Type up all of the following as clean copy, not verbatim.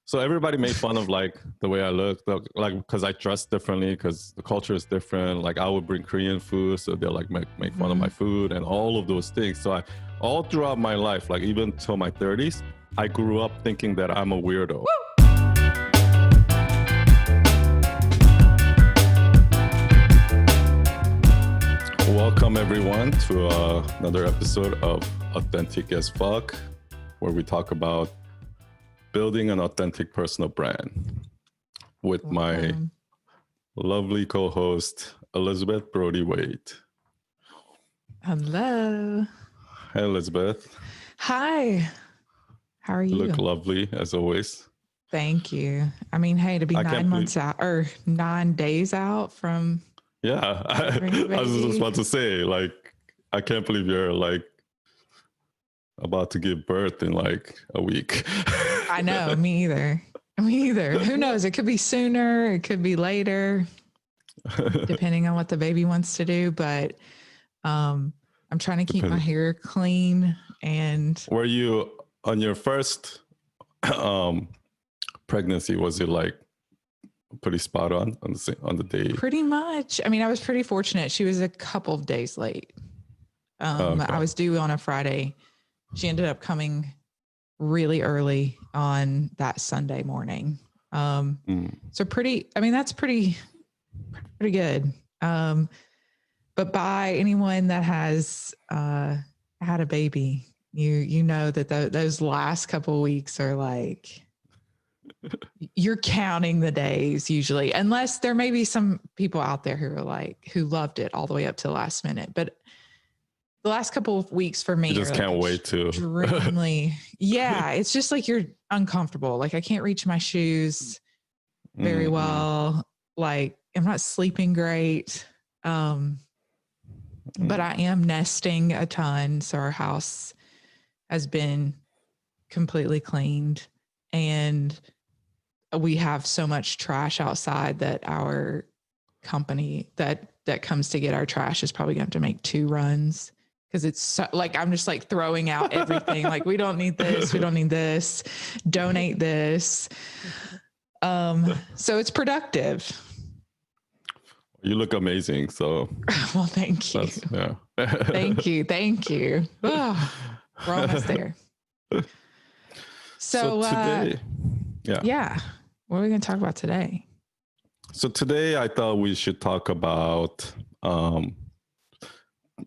So everybody made fun of like the way I look, like because I dress differently, because the culture is different. Like I would bring Korean food, so they'll like make fun of my food and all of those things. So all throughout my life, like even till my 30s, I grew up thinking that I'm a weirdo. Welcome everyone to another episode of Authentic as Fuck, where we talk about building an authentic personal brand with my lovely co-host, Elizabeth Brody Wade. Hello. Hey, Elizabeth. Hi. How are you? You look lovely, as always. Thank you. I mean, hey, to be 9 months out or 9 days out from... Yeah, I was just about to say, like, I can't believe you're, like, about to give birth in, like, a week. I know, me either. Who knows? It could be sooner. It could be later, depending on what the baby wants to do. But I'm trying to keep my hair clean. And were you on your first pregnancy? Was it like pretty spot on the day? Pretty much. I mean, I was pretty fortunate. She was a couple of days late. Okay. I was due on a Friday. She ended up coming really early on that Sunday morning. So that's pretty good. But by anyone that has had a baby, you know that those last couple of weeks are like, you're counting the days usually, unless there may be some people out there who loved it all the way up to the last minute. But the last couple of weeks for me, you just can't wait to. Extremely, yeah, it's just like you're uncomfortable. Like I can't reach my shoes very well. Like I'm not sleeping great. But I am nesting a ton. So our house has been completely cleaned, and we have so much trash outside that our company that comes to get our trash is probably going to have to make 2 runs. Cause it's so, like, I'm just like throwing out everything. Like, we don't need this. We don't need this. Donate this. So it's productive. You look amazing. So, well, thank you. Yeah. Thank you. Oh, we're almost there. So today, yeah. What are we going to talk about today? So today I thought we should talk about,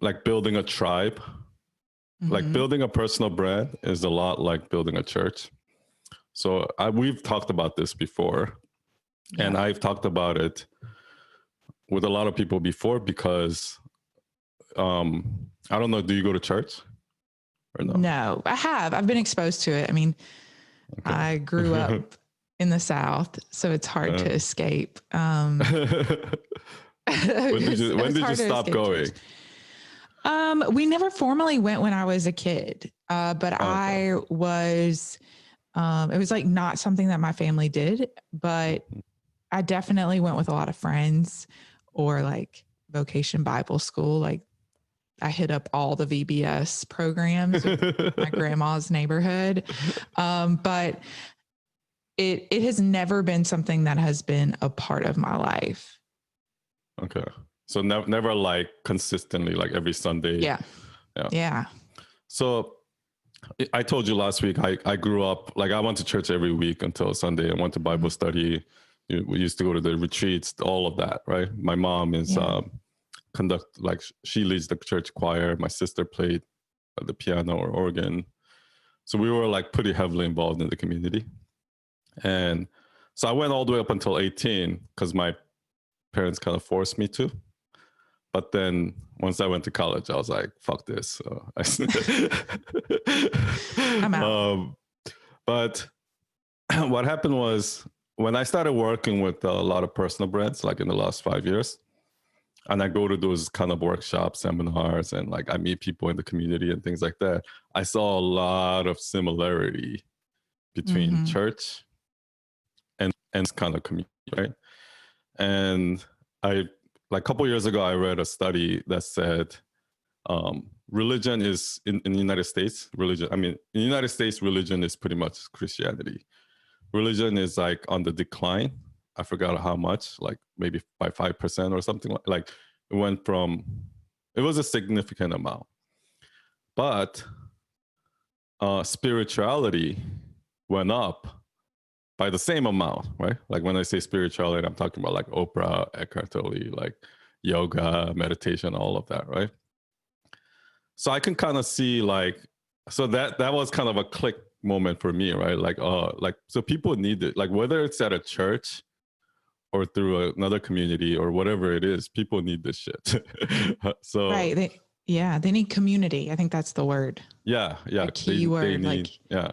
like building a tribe. Like building a personal brand is a lot like building a church. So we've talked about this before, and I've talked about it with a lot of people before because, I don't know, do you go to church or no? No, I have. I've been exposed to it. I mean, okay. I grew up in the South, so it's hard to escape. When did you stop going? Church. We never formally went when I was a kid, but I was, it was like not something that my family did, but I definitely went with a lot of friends or like Vocation Bible School. Like I hit up all the VBS programs in my grandma's neighborhood. But it has never been something that has been a part of my life. Okay. So never like consistently, like every Sunday. Yeah. So I told you last week, I grew up, like I went to church every week until Sunday. I went to Bible study. We used to go to the retreats, all of that, right? My mom is she leads the church choir. My sister played the piano or organ. So we were like pretty heavily involved in the community. And so I went all the way up until 18 because my parents kind of forced me to. But then once I went to college, I was like, fuck this. So I'm out. But what happened was when I started working with a lot of personal brands, like in the last 5 years, and I go to those kind of workshops, seminars, and like I meet people in the community and things like that, I saw a lot of similarity between church and kind of community, right? And like a couple of years ago, I read a study that said religion is in the United States. In the United States, religion is pretty much Christianity. religion is like on the decline. I forgot how much, like maybe by 5% or something like it went from, it was a significant amount. But spirituality went up by the same amount, right? Like when I say spirituality, I'm talking about like Oprah, Eckhart Tolle, like yoga, meditation, all of that, right? So I can kind of see like, so that was kind of a click moment for me, right? Like, like, so people need it, like whether it's at a church or through another community or whatever it is, people need this shit. So right. They need community. I think that's the word. yeah, A key word. They need, like, yeah.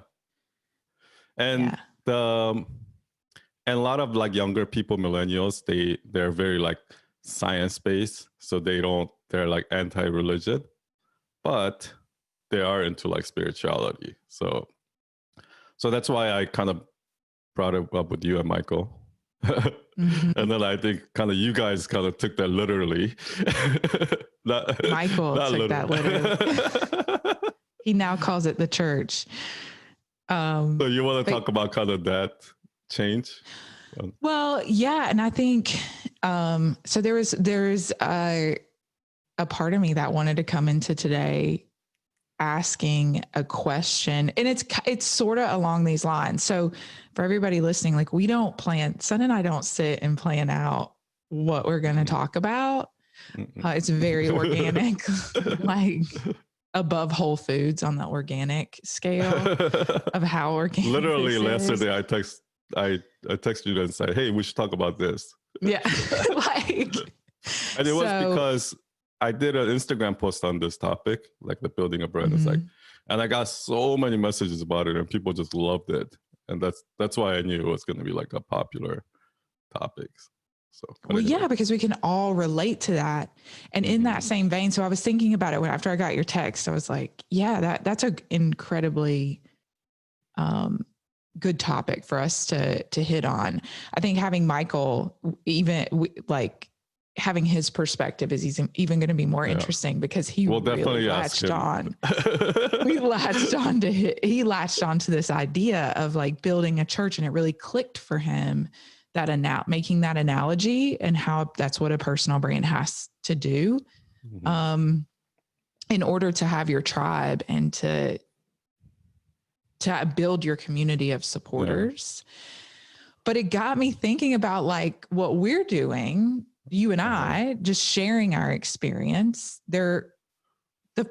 And yeah. And a lot of like younger people, millennials, they're very like science based, so they're like anti-religion, but they are into like spirituality. So that's why I kind of brought it up with you and Michael. Mm-hmm. And then I think kind of you guys kind of took that literally. Michael took that literally. He now calls it the church. So you want to talk about kind of that change? Well, yeah. And I think, so there's a part of me that wanted to come into today asking a question, and it's sort of along these lines. So for everybody listening, like Son and I don't sit and plan out what we're going to talk about. It's very organic, like above Whole Foods on the organic scale of how organic. Literally yesterday, I texted you and said, "Hey, we should talk about this." Yeah, like, and it was because I did an Instagram post on this topic, like the building a brand. It's like, and I got so many messages about it, and people just loved it, and that's why I knew it was going to be like a popular topic. So, well, anyway. Yeah, because we can all relate to that. And in that same vein, so I was thinking about it after I got your text. I was like, yeah, that's an incredibly good topic for us to hit on. I think having Michael, like having his perspective is even going to be more interesting because he really latched on. He latched onto this idea of like building a church, and it really clicked for him. Making that analogy and how that's what a personal brand has to do in order to have your tribe and to build your community of supporters. Yeah. But it got me thinking about like what we're doing, you and I, just sharing our experience. The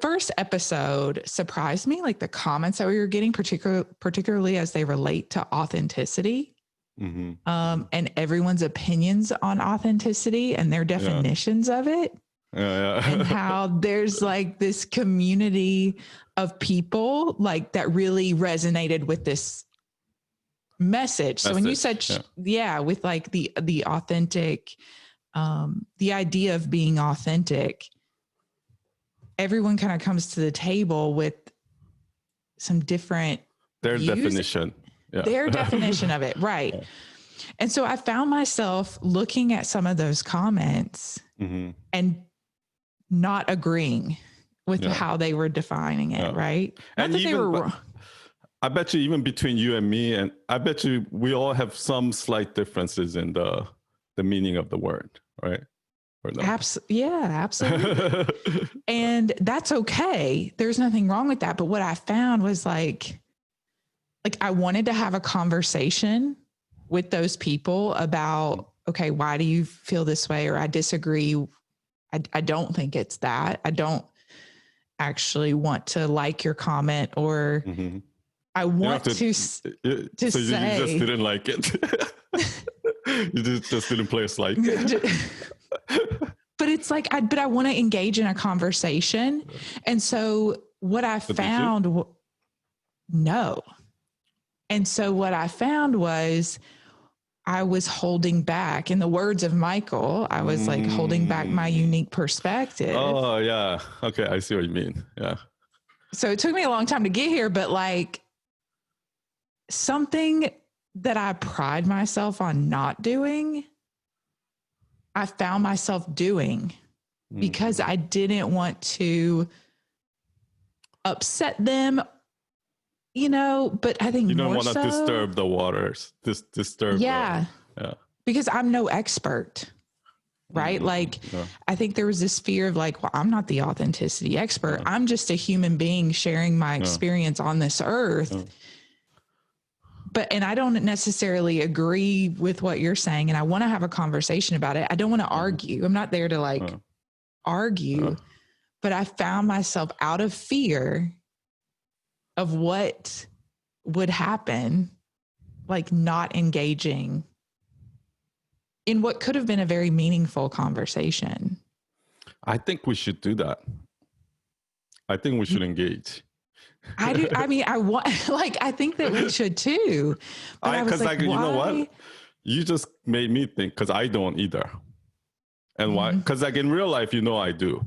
first episode surprised me, like the comments that we were getting, particularly as they relate to authenticity. And everyone's opinions on authenticity and their definitions of it. And how there's like this community of people like that really resonated with this message. So when you said, with like the authentic, the idea of being authentic, everyone kind of comes to the table with some different their definition. Yeah. Their definition of it. Right. Yeah. And so I found myself looking at some of those comments and not agreeing with how they were defining it. Right. Not that they were wrong. I bet you even between you and me, and I bet you we all have some slight differences in the meaning of the word. Right. Or no? Absolutely. And that's okay. There's nothing wrong with that. But what I found was like I wanted to have a conversation with those people about, okay, why do you feel this way? Or I disagree. I don't think it's that. I don't actually want to like your comment, or I want to say. You just didn't like it. You just didn't place like. But it's like, but I want to engage in a conversation. And so what I found, no. And so what I found was I was holding back. In the words of Michael, I was like holding back my unique perspective. Oh, yeah. Okay. I see what you mean. Yeah. So it took me a long time to get here, but like something that I pride myself on not doing, I found myself doing because I didn't want to upset them, but I think you don't more want to so, disturb the waters, disturb. yeah, Yeah. because I'm no expert, right? Like, I think there was this fear of like, well, I'm not the authenticity expert. I'm just a human being sharing my experience on this earth. And I don't necessarily agree with what you're saying. And I want to have a conversation about it. I don't want to argue. I'm not there to like argue, but I found myself out of fear of what would happen, like not engaging in what could have been a very meaningful conversation. I think we should do that. I think we should engage. I do. I mean, I want, like, I think that we should too. But I was like, you why? know what? You just made me think, because I don't either. And why? Because like in real life, I do.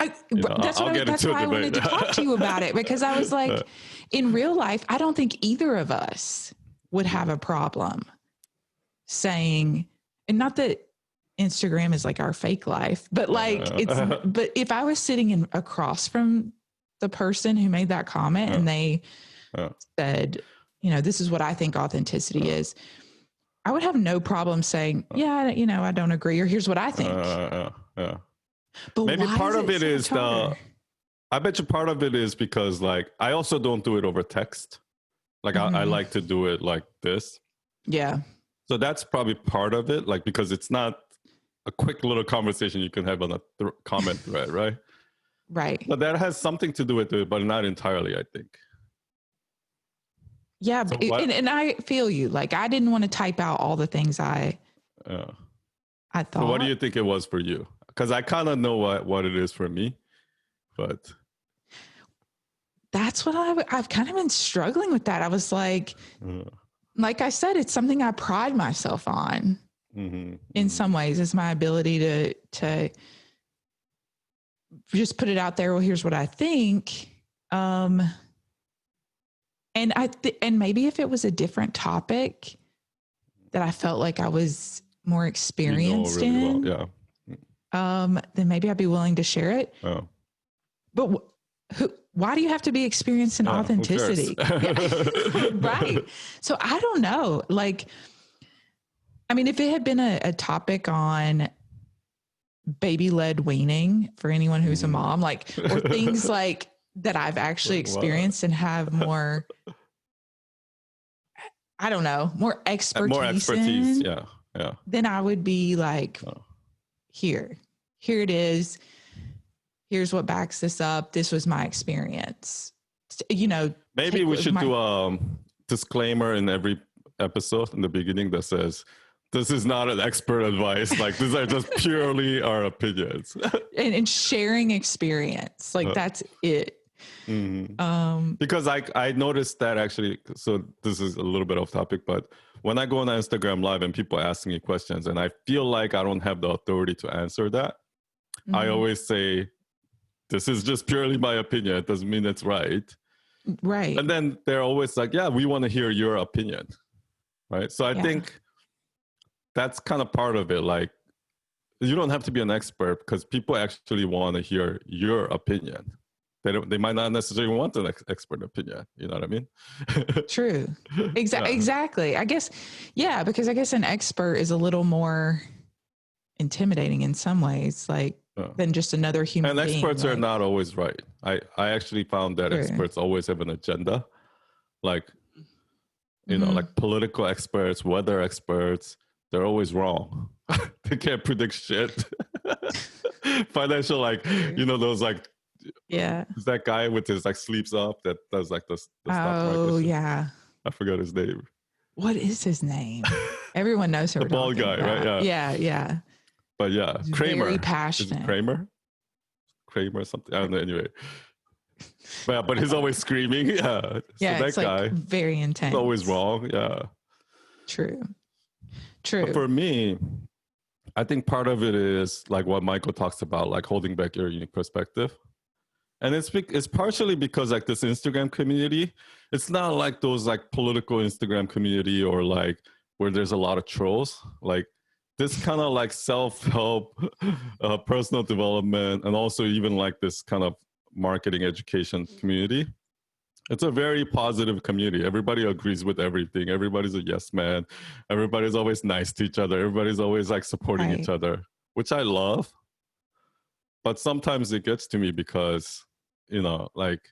That's why I wanted to talk to you about it, because I was like, in real life, I don't think either of us would have a problem saying, and not that Instagram is like our fake life, but like but if I was sitting across from the person who made that comment and they said, this is what I think authenticity is, I would have no problem saying, I don't agree, or here's what I think. But maybe part of it is I bet you part of it is because like I also don't do it over text. Like I like to do it like this. Yeah. So that's probably part of it, like because it's not a quick little conversation you can have on a comment thread, right? Right. But that has something to do with it, but not entirely, I think. Yeah, so and I feel you. Like I didn't want to type out all the things I thought. So what do you think it was for you? Because I kind of know what it is for me, but that's what I've kind of been struggling with. That I was like I said, it's something I pride myself on. In some ways, is my ability to just put it out there. Well, here's what I think. And and maybe if it was a different topic that I felt like I was more experienced in, then maybe I'd be willing to share it. Oh. But why do you have to be experienced in authenticity? Right. So I don't know. Like, I mean, if it had been a topic on baby-led weaning for anyone who's a mom, like, or things like that I've actually experienced and have more, I don't know, more expertise in, yeah. Then I would be like, here it is. Here's what backs this up. This was my experience. Maybe we should do a disclaimer in every episode in the beginning that says, this is not an expert advice. Like, these are just purely our opinions. and sharing experience. Like, that's it. Because I noticed that actually, so this is a little bit off topic, but when I go on Instagram Live and people ask me questions and I feel like I don't have the authority to answer that, I always say, this is just purely my opinion. It doesn't mean it's right. Right. And then they're always like, yeah, we want to hear your opinion. Right. So I think that's kind of part of it. Like, you don't have to be an expert because people actually want to hear your opinion. They might not necessarily want an expert opinion. You know what I mean? True. Exactly. I guess, because I guess an expert is a little more intimidating in some ways, like than just another human being. And experts are not always right. I actually found that experts always have an agenda. Like, like political experts, weather experts, they're always wrong. They can't predict shit. Financial, like, those like, is that guy with his like sleeves up that does like the stock market? Oh yeah, I forgot his name. What is his name? Everyone knows who the bald guy, about. Right? Yeah. But yeah, Kramer. Very passionate. Is it Kramer something. I don't know. Anyway, but he's always screaming. Yeah. Yeah. So it's that guy, like very intense. He's always wrong. Yeah. True. But for me, I think part of it is like what Michael talks about, like holding back your unique perspective. And it's partially because like this Instagram community, it's not like those like political Instagram community or like where there's a lot of trolls. Like this kind of like self-help, personal development, and also even like this kind of marketing education community. It's a very positive community. Everybody agrees with everything. Everybody's a yes man. Everybody's always nice to each other. Everybody's always like supporting each other, which I love. But sometimes it gets to me because, like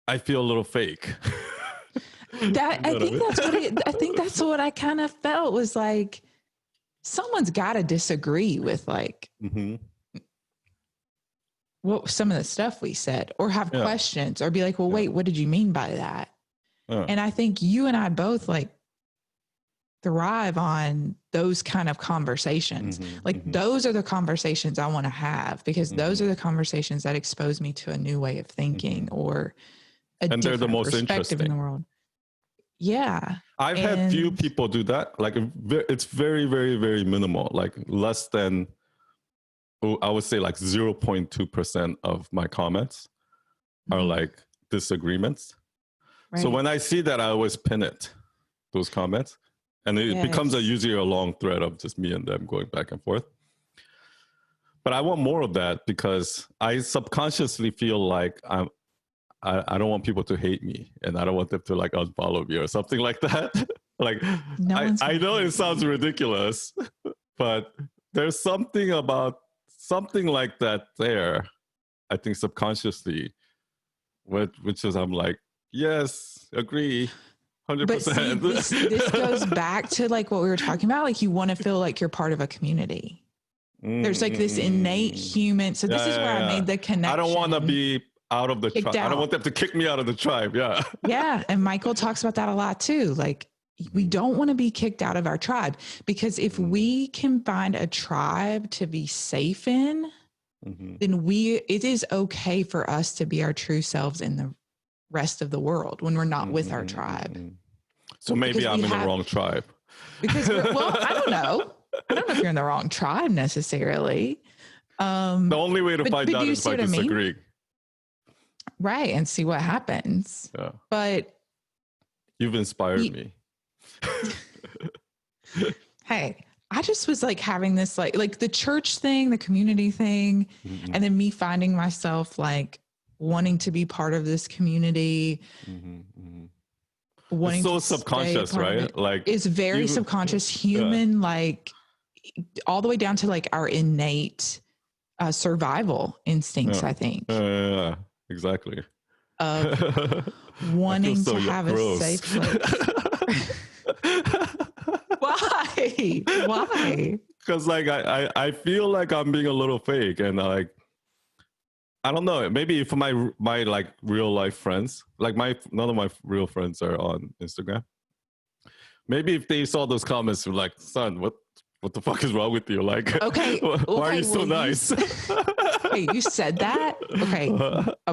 I feel a little fake. I think that's what I kind of felt was like, someone's got to disagree with like what some of the stuff we said, or have questions, or be like, well, wait, what did you mean by that? And I think you and I both like thrive on those kind of conversations. Those are the conversations I want to have, because those are the conversations that expose me to a new way of thinking or and they're the most interesting in the world. Yeah. I've had few people do that. Like it's very, very, very minimal, like less than, I would say like 0.2% of my comments are like disagreements. Right. So when I see that, I always pin it, those comments. And it becomes usually a long thread of just me and them going back and forth. But I want more of that, because I subconsciously feel like I don't want people to hate me, and I don't want them to like unfollow me or something like that. Like, I know it sounds ridiculous, but there's something about something like that there, I think subconsciously, which is I'm like, yes, agree. 100%. But see, this goes back to like what we were talking about. Like, you want to feel like you're part of a community. There's like this innate human. So this is where I made the connection. I don't want to be out of the tribe. I don't want them to kick me out of the tribe. Yeah. Yeah. And Michael talks about that a lot too. Like, we don't want to be kicked out of our tribe, because if we can find a tribe to be safe in, then it is okay for us to be our true selves in the rest of the world when we're not with our tribe. So maybe I'm in the wrong tribe. Because, well, I don't know. I don't know if you're in the wrong tribe necessarily. The only way to find out is by disagreeing. Right. And see what happens. Yeah. But you've inspired me. Hey, I just was like having this like the church thing, the community thing, and then me finding myself like wanting to be part of this community. It's so subconscious, right? Like, it's very subconscious, human, like all the way down to like our innate survival instincts, I think. Yeah, exactly. Wanting to have a safe place. Why? Because like I feel like I'm being a little fake, and like, I don't know, maybe for my like real life friends, like none of my real friends are on Instagram. Maybe if they saw those comments, they're like, son, what the fuck is wrong with you? Like, why are you so nice? Hey, you said that? Okay.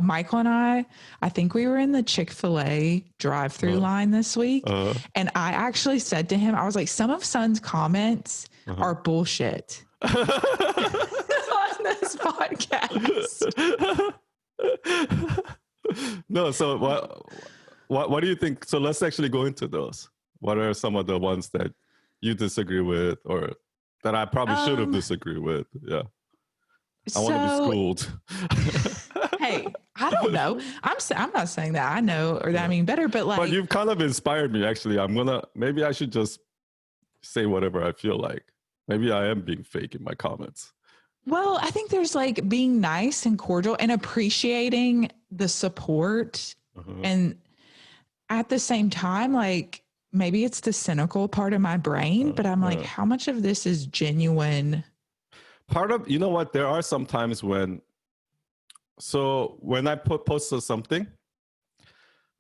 Michael and I think we were in the Chick-fil-A drive-through line this week. And I actually said to him, I was like, some of Son's comments are bullshit. On this podcast. No, so what do you think? So let's actually go into those. What are some of the ones that you disagree with, or that I probably should have disagreed with? Yeah. I want to be schooled. Hey, I don't know. I'm not saying that I know or that I mean better, but like. But you've kind of inspired me, actually. Maybe I should just say whatever I feel like. Maybe I am being fake in my comments. Well, I think there's like being nice and cordial and appreciating the support. And at the same time, like, maybe it's the cynical part of my brain, but I'm like, how much of this is genuine? You know what? There are some times when I post something,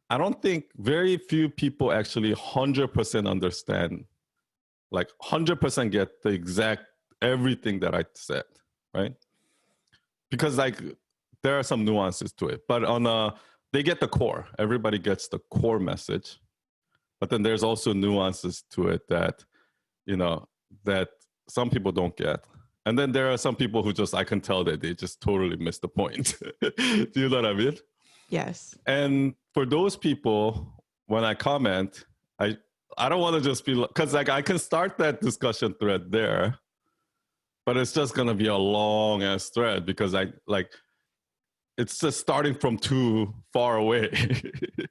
I don't think very few people actually 100% understand, like 100% get the exact everything that I said, right? Because like there are some nuances to it, but they get the core. Everybody gets the core message, but then there's also nuances to it that, that some people don't get. And then there are some people who I can tell that they just totally missed the point. Do you know what I mean? Yes. And for those people, when I comment, I don't want to just be, because like I can start that discussion thread there, but it's just going to be a long ass thread, because it's just starting from too far away.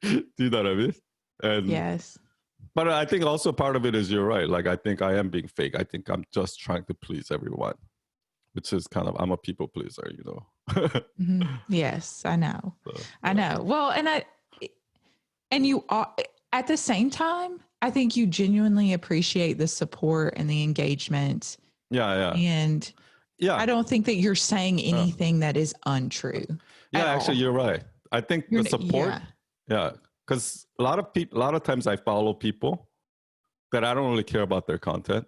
Do you know what I mean? And Yes. but I think also part of it is you're right. Like, I think I am being fake. I think I'm just trying to please everyone, which is kind of, I'm a people pleaser, you know. Yes, I know. So, I know. Well, and you are, at the same time, I think you genuinely appreciate the support and the engagement. yeah. And I don't think that you're saying anything that is untrue. Yeah, actually, you're right. I think the support, because a lot of times I follow people that I don't really care about their content,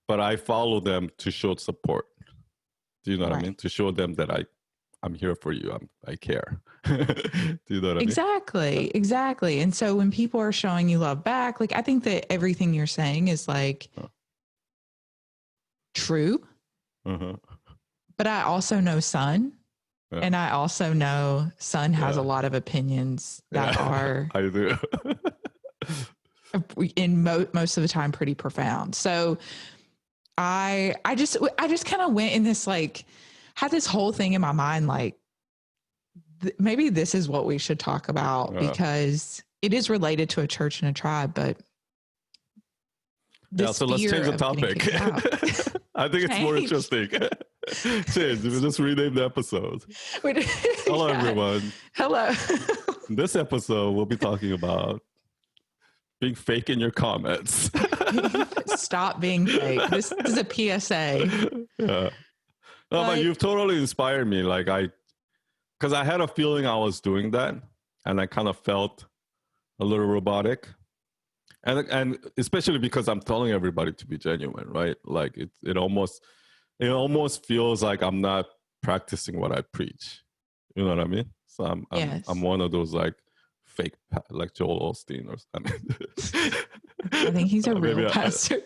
but I follow them to show support. Do you know what I mean? To show them that I'm here for you. I care. Do you know what I mean? Exactly. And so when people are showing you love back, like, I think that everything you're saying is like true. But I also know Sun. And I also know Sun has a lot of opinions that are I do. in most of the time pretty profound. So I just kind of went in this, like, had this whole thing in my mind, like, maybe this is what we should talk about because it is related to a church and a tribe, but so let's change the topic. I think it's more interesting. Change. We'll just rename the episode. Hello, everyone. Hello. This episode, we'll be talking about being fake in your comments. Stop being fake. This is a PSA. Yeah. No, but you've totally inspired me. Like, because I had a feeling I was doing that, and I kind of felt a little robotic. And especially because I'm telling everybody to be genuine, right? Like, it almost feels like I'm not practicing what I preach. You know what I mean? So I'm one of those, like, fake, like Joel Osteen or something. I think he's a real pastor.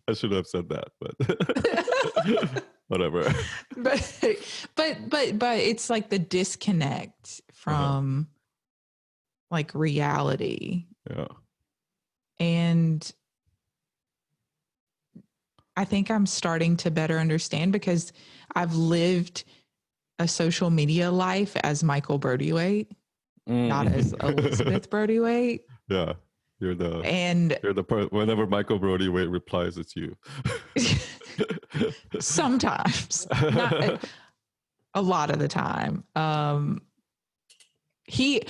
I should have said that, but whatever. But it's like the disconnect from like reality. Yeah. And I think I'm starting to better understand because I've lived a social media life as Michael Brody-Waite, not as Elizabeth Brody-Waite. Yeah. You're the whenever Michael Brody-Waite replies, it's you. Sometimes. Not a lot of the time. He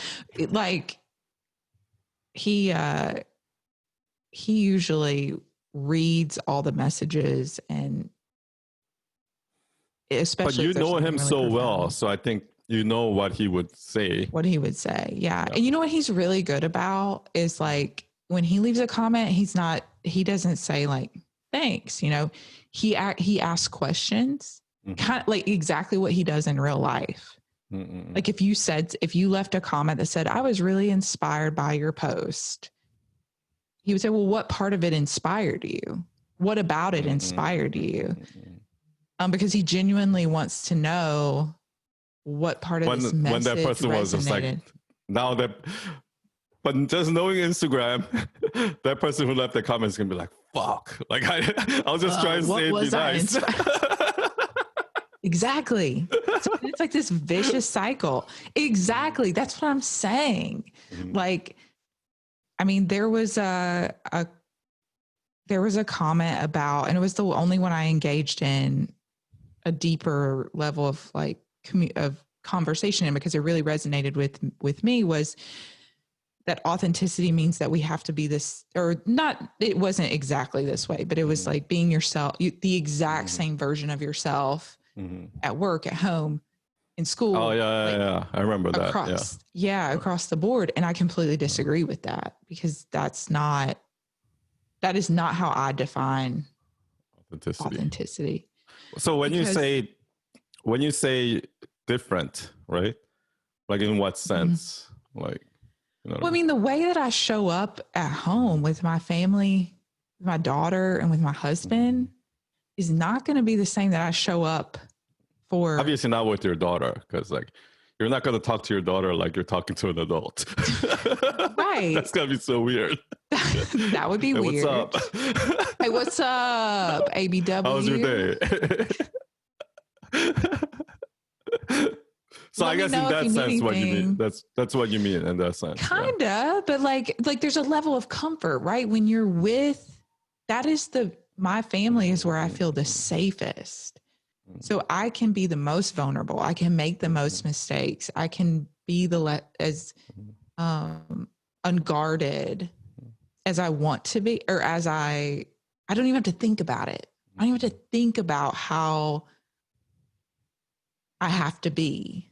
usually reads all the messages, and especially, but you know him really so well, so I think you know what he would say. Yeah. And you know what he's really good about is, like, when he leaves a comment, he doesn't say like thanks, you know. He asks questions, kind of like exactly what he does in real life. Like, if you left a comment that said, "I was really inspired by your post," he would say, "Well, what part of it inspired you? What about it inspired you?" Because he genuinely wants to know what part of this message when that person resonated. Was just like, now that, but just knowing Instagram, that person who left the comment is gonna be like, "Fuck!" Like, I was just trying to say it be nice. Exactly. So it's like this vicious cycle. Exactly. That's what I'm saying. Like, I mean, there was a comment about, and it was the only one I engaged in a deeper level of like of conversation in, because it really resonated with me, was that authenticity means that we have to be this, or not, it wasn't exactly this way, but it was like being yourself, the exact same version of yourself at work, at home, in school. Oh yeah. I remember that. Across the board. And I completely disagree with that, because that is not how I define authenticity. So when you say different, right? Like, in what sense? Like, you know, well, I mean, the way that I show up at home with my family, with my daughter, and with my husband is not going to be the same that I show up for. Obviously not with your daughter, because, like, you're not going to talk to your daughter like you're talking to an adult. Right. That's going to be so weird. That would be weird. What's up? Hey, what's up, ABW? How was your day? So Let I me guess know in if that you need sense, what you mean, anything. that's what you mean in that sense. Yeah. Kinda, but like there's a level of comfort, right? When you're with, that is my family is where I feel the safest. So I can be the most vulnerable. I can make the most mistakes. I can be as unguarded as I want to be, or I don't even have to think about it. I don't even have to think about how I have to be.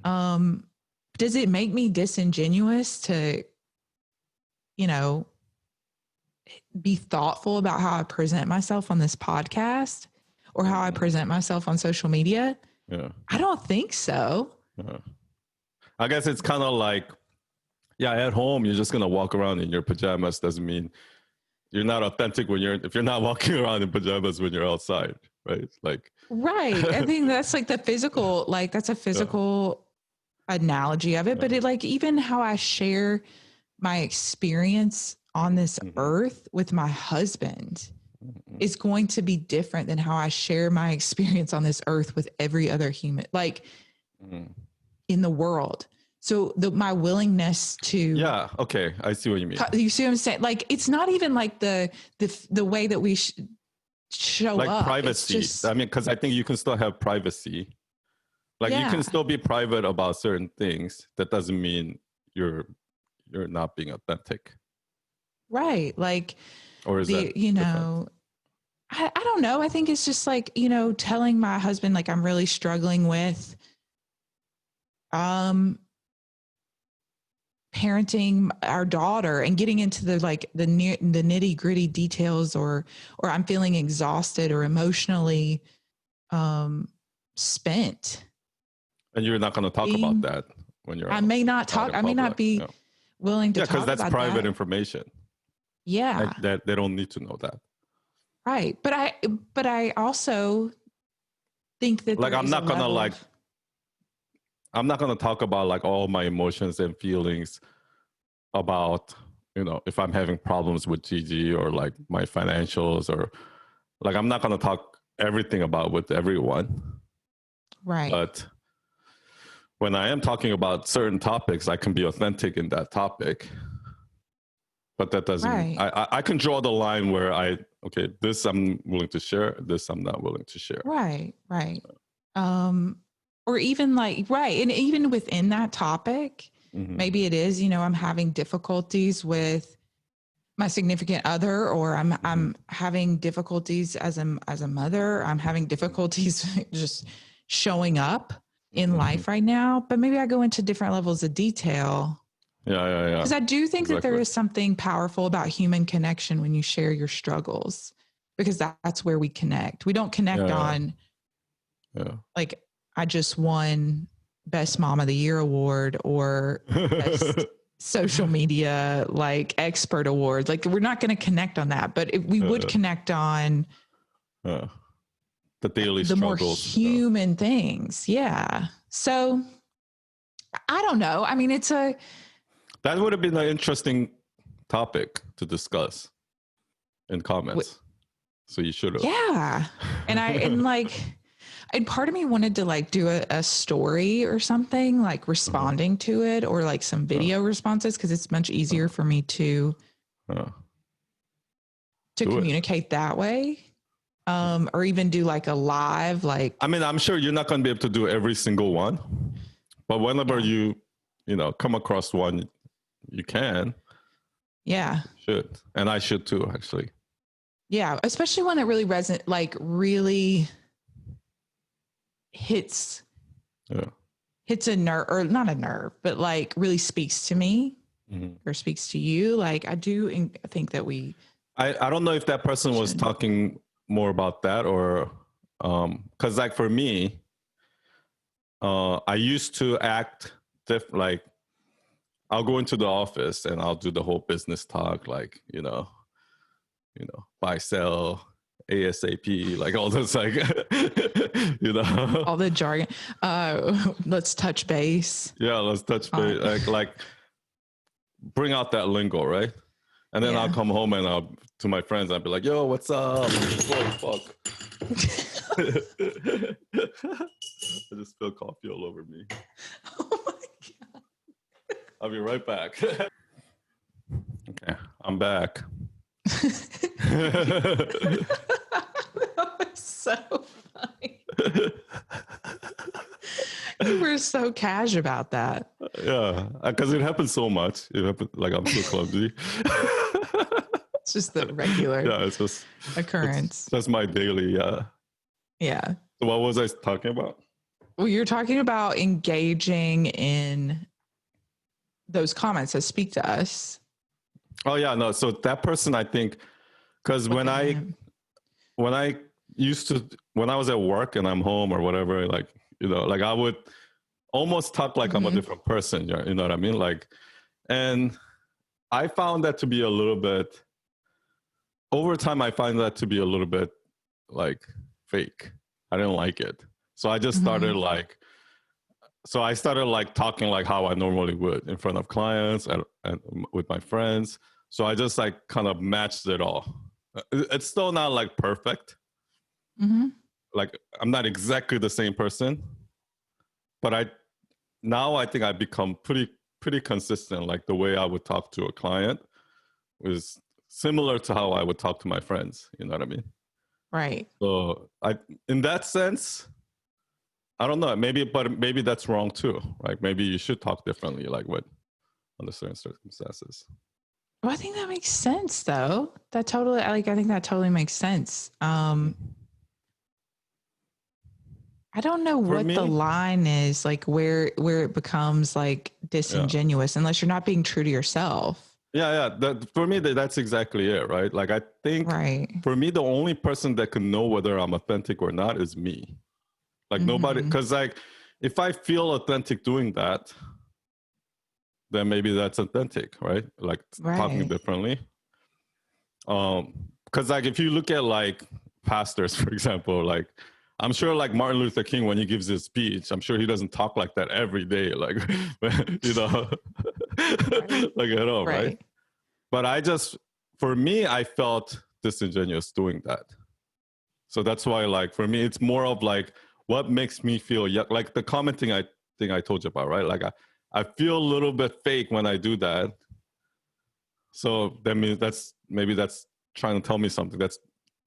Does it make me disingenuous to, be thoughtful about how I present myself on this podcast or how I present myself on social media? Yeah. I don't think so. Yeah. I guess it's kind of like, yeah, at home, you're just going to walk around in your pajamas. Doesn't mean you're not authentic if you're not walking around in pajamas when you're outside, right? Like, right. I think that's like the physical, like that's a physical analogy of it, but it like even how I share my experience on this earth with my husband is going to be different than how I share my experience on this earth with every other human, like in the world. So my willingness to, yeah, okay, I see what you mean. You see what I'm saying? Like, it's not even like the way that we show like up. privacy. Just, I mean, because I think you can still have privacy. Like you can still be private about certain things. That doesn't mean you're not being authentic. Right. Like, or is that different? I don't know. I think it's just like, telling my husband, like, I'm really struggling with parenting our daughter and getting into the nitty gritty details, or I'm feeling exhausted or emotionally spent. And you're not going to talk about that when you're I may not talk. I may not be willing to talk about that. because that's private information. Yeah. That they don't need to know that. Right. But I also think that like I'm not gonna I'm not gonna talk about like all my emotions and feelings about, if I'm having problems with Gigi or like my financials, or like I'm not gonna talk everything about with everyone. Right. But when I am talking about certain topics, I can be authentic in that topic. But that doesn't, I can draw the line where this I'm willing to share, this I'm not willing to share. Right. Or even like, and even within that topic, maybe it is, I'm having difficulties with my significant other, or I'm having difficulties as a mother. I'm having difficulties just showing up in life right now, but maybe I go into different levels of detail. Yeah. Because I do think that there is something powerful about human connection when you share your struggles, because that's where we connect. We don't connect on like, I just won Best Mom of the Year award or Best Social Media like expert award. Like, we're not going to connect on that, but we would connect on the daily the struggles, more human things. Yeah. So I don't know. I mean, that would have been an interesting topic to discuss in comments. So you should have. Yeah. And part of me wanted to like do a story or something, like responding to it, or like some video responses, because it's much easier for me to communicate that way. Or even do like a live, like, I mean, I'm sure you're not going to be able to do every single one, but whenever you come across one, you can. Yeah. Should. And I should too, actually. Yeah. Especially one that really really hits a nerve, or not a nerve, but like really speaks to me or speaks to you. Like, I do think that I don't know if that person was talking more about that, or because like for me, I used to act like I'll go into the office and I'll do the whole business talk, like, buy, sell, ASAP, like all those, like, all the jargon. Let's touch base. Yeah, let's touch base. Like bring out that lingo, right? And then I'll come home and to my friends, I'll be like, yo, what's up? Oh, fuck. just spilled coffee all over me. Oh my God. I'll be right back. Okay, I'm back. That was so funny. You were so cash about that. Yeah, because it happens so much. It happens, like I'm so clumsy. It's just the regular Yeah, it's just occurrence. That's my daily. Yeah. Yeah. So what was I talking about? Well, you're talking about engaging in those comments that speak to us. Oh yeah, no. So that person, I think, because when I used to, when I was at work and I'm home or whatever, like, you know, like I would almost talk like I'm a different person. You know what I mean? Like, and I found that to be a little bit, over time, I find that to be a little bit like fake. I didn't like it. So I just started like, so I started like talking like how I normally would in front of clients and with my friends. So I just like kind of matched it all. It's still not like perfect. Like I'm not exactly the same person, but I think I've become pretty consistent. Like the way I would talk to a client was similar to how I would talk to my friends. You know what I mean? Right. So in that sense, I don't know. But maybe that's wrong too. Like maybe you should talk differently, like what under certain circumstances. Well, I think that makes sense, though. I think that totally makes sense. I don't know what the line is, like where it becomes like disingenuous, unless you're not being true to yourself. Yeah. For me, that's exactly it, right? Like I think, for me, the only person that can know whether I'm authentic or not is me. Like nobody, because like if I feel authentic doing that, then maybe that's authentic, right? Like talking differently. Because like if you look at like pastors, for example, like I'm sure like Martin Luther King, when he gives his speech, I'm sure he doesn't talk like that every day, like, you know, like at all, right? But for me, I felt disingenuous doing that. So that's why, like, for me, it's more of like what makes me feel like the commenting thing I told you about, right? Like I feel a little bit fake when I do that. So that means that's trying to tell me something.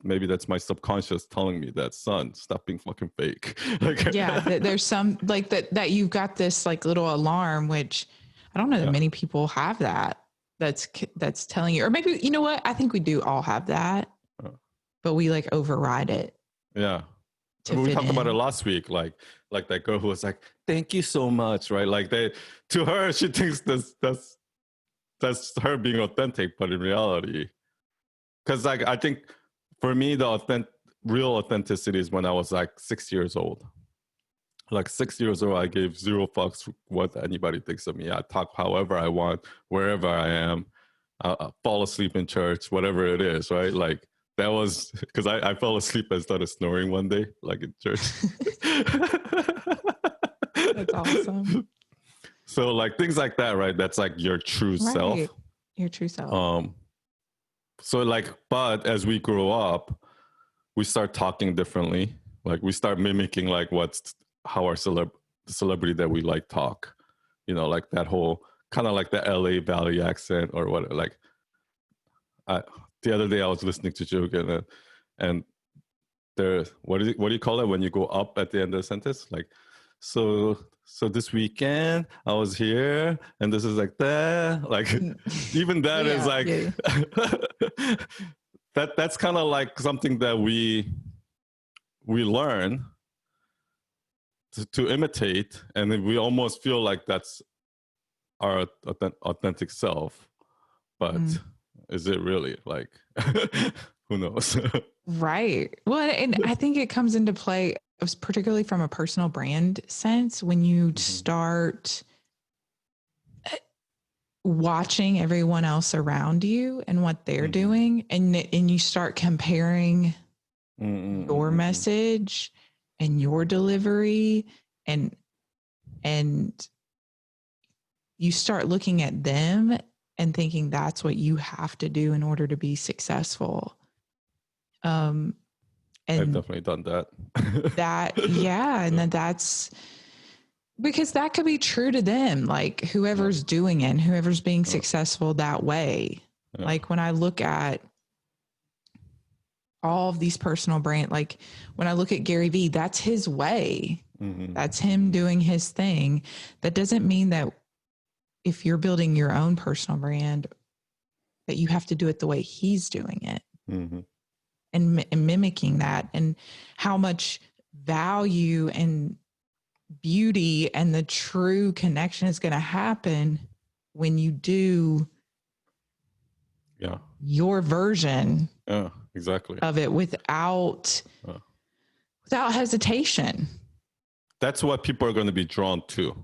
Maybe that's my subconscious telling me that, son, stop being fucking fake. Like, yeah, there's some like that you've got this like little alarm, which I don't know that many people have that. That's telling you, or maybe, you know what? I think we do all have that, but we like override it. Yeah. We talked about it last week, like that girl who was like, "Thank you so much," right? Like to her, she thinks that's her being authentic, but in reality, because like I think for me, the real authenticity is when I was like 6 years old. Like 6 years old, I gave zero fucks what anybody thinks of me. I talk however I want, wherever I am. I fall asleep in church, whatever it is, right? Like that was because I fell asleep and started snoring one day, like in church. That's awesome. So like things like that, right? That's like your true self. Your true self. So like, but as we grow up, we start talking differently. Like we start mimicking like how our celebrity that we like talk. You know, like that whole kind of like the LA Valley accent or what. Like the other day I was listening to Joe and there, what do you call it when you go up at the end of the sentence? Like, so this weekend I was here and this is like that. Like even that is like that's kind of like something that we learn to imitate, and then we almost feel like that's our authentic self. But is it really? Like, who knows? Right. Well, and I think it comes into play, particularly from a personal brand sense, when you start watching everyone else around you and what they're doing, and you start comparing your message and your delivery, and you start looking at them and thinking that's what you have to do in order to be successful. And I've And definitely done that. and then that's because that could be true to them, like whoever's doing it, whoever's being successful that way. Like when I look at all of these personal brand, like when I look at Gary Vee, that's his way. That's him doing his thing. That doesn't mean that if you're building your own personal brand, that you have to do it the way he's doing it. And mimicking that, and how much value and beauty and the true connection is going to happen when you do your version exactly of it without hesitation. That's what people are going to be drawn to,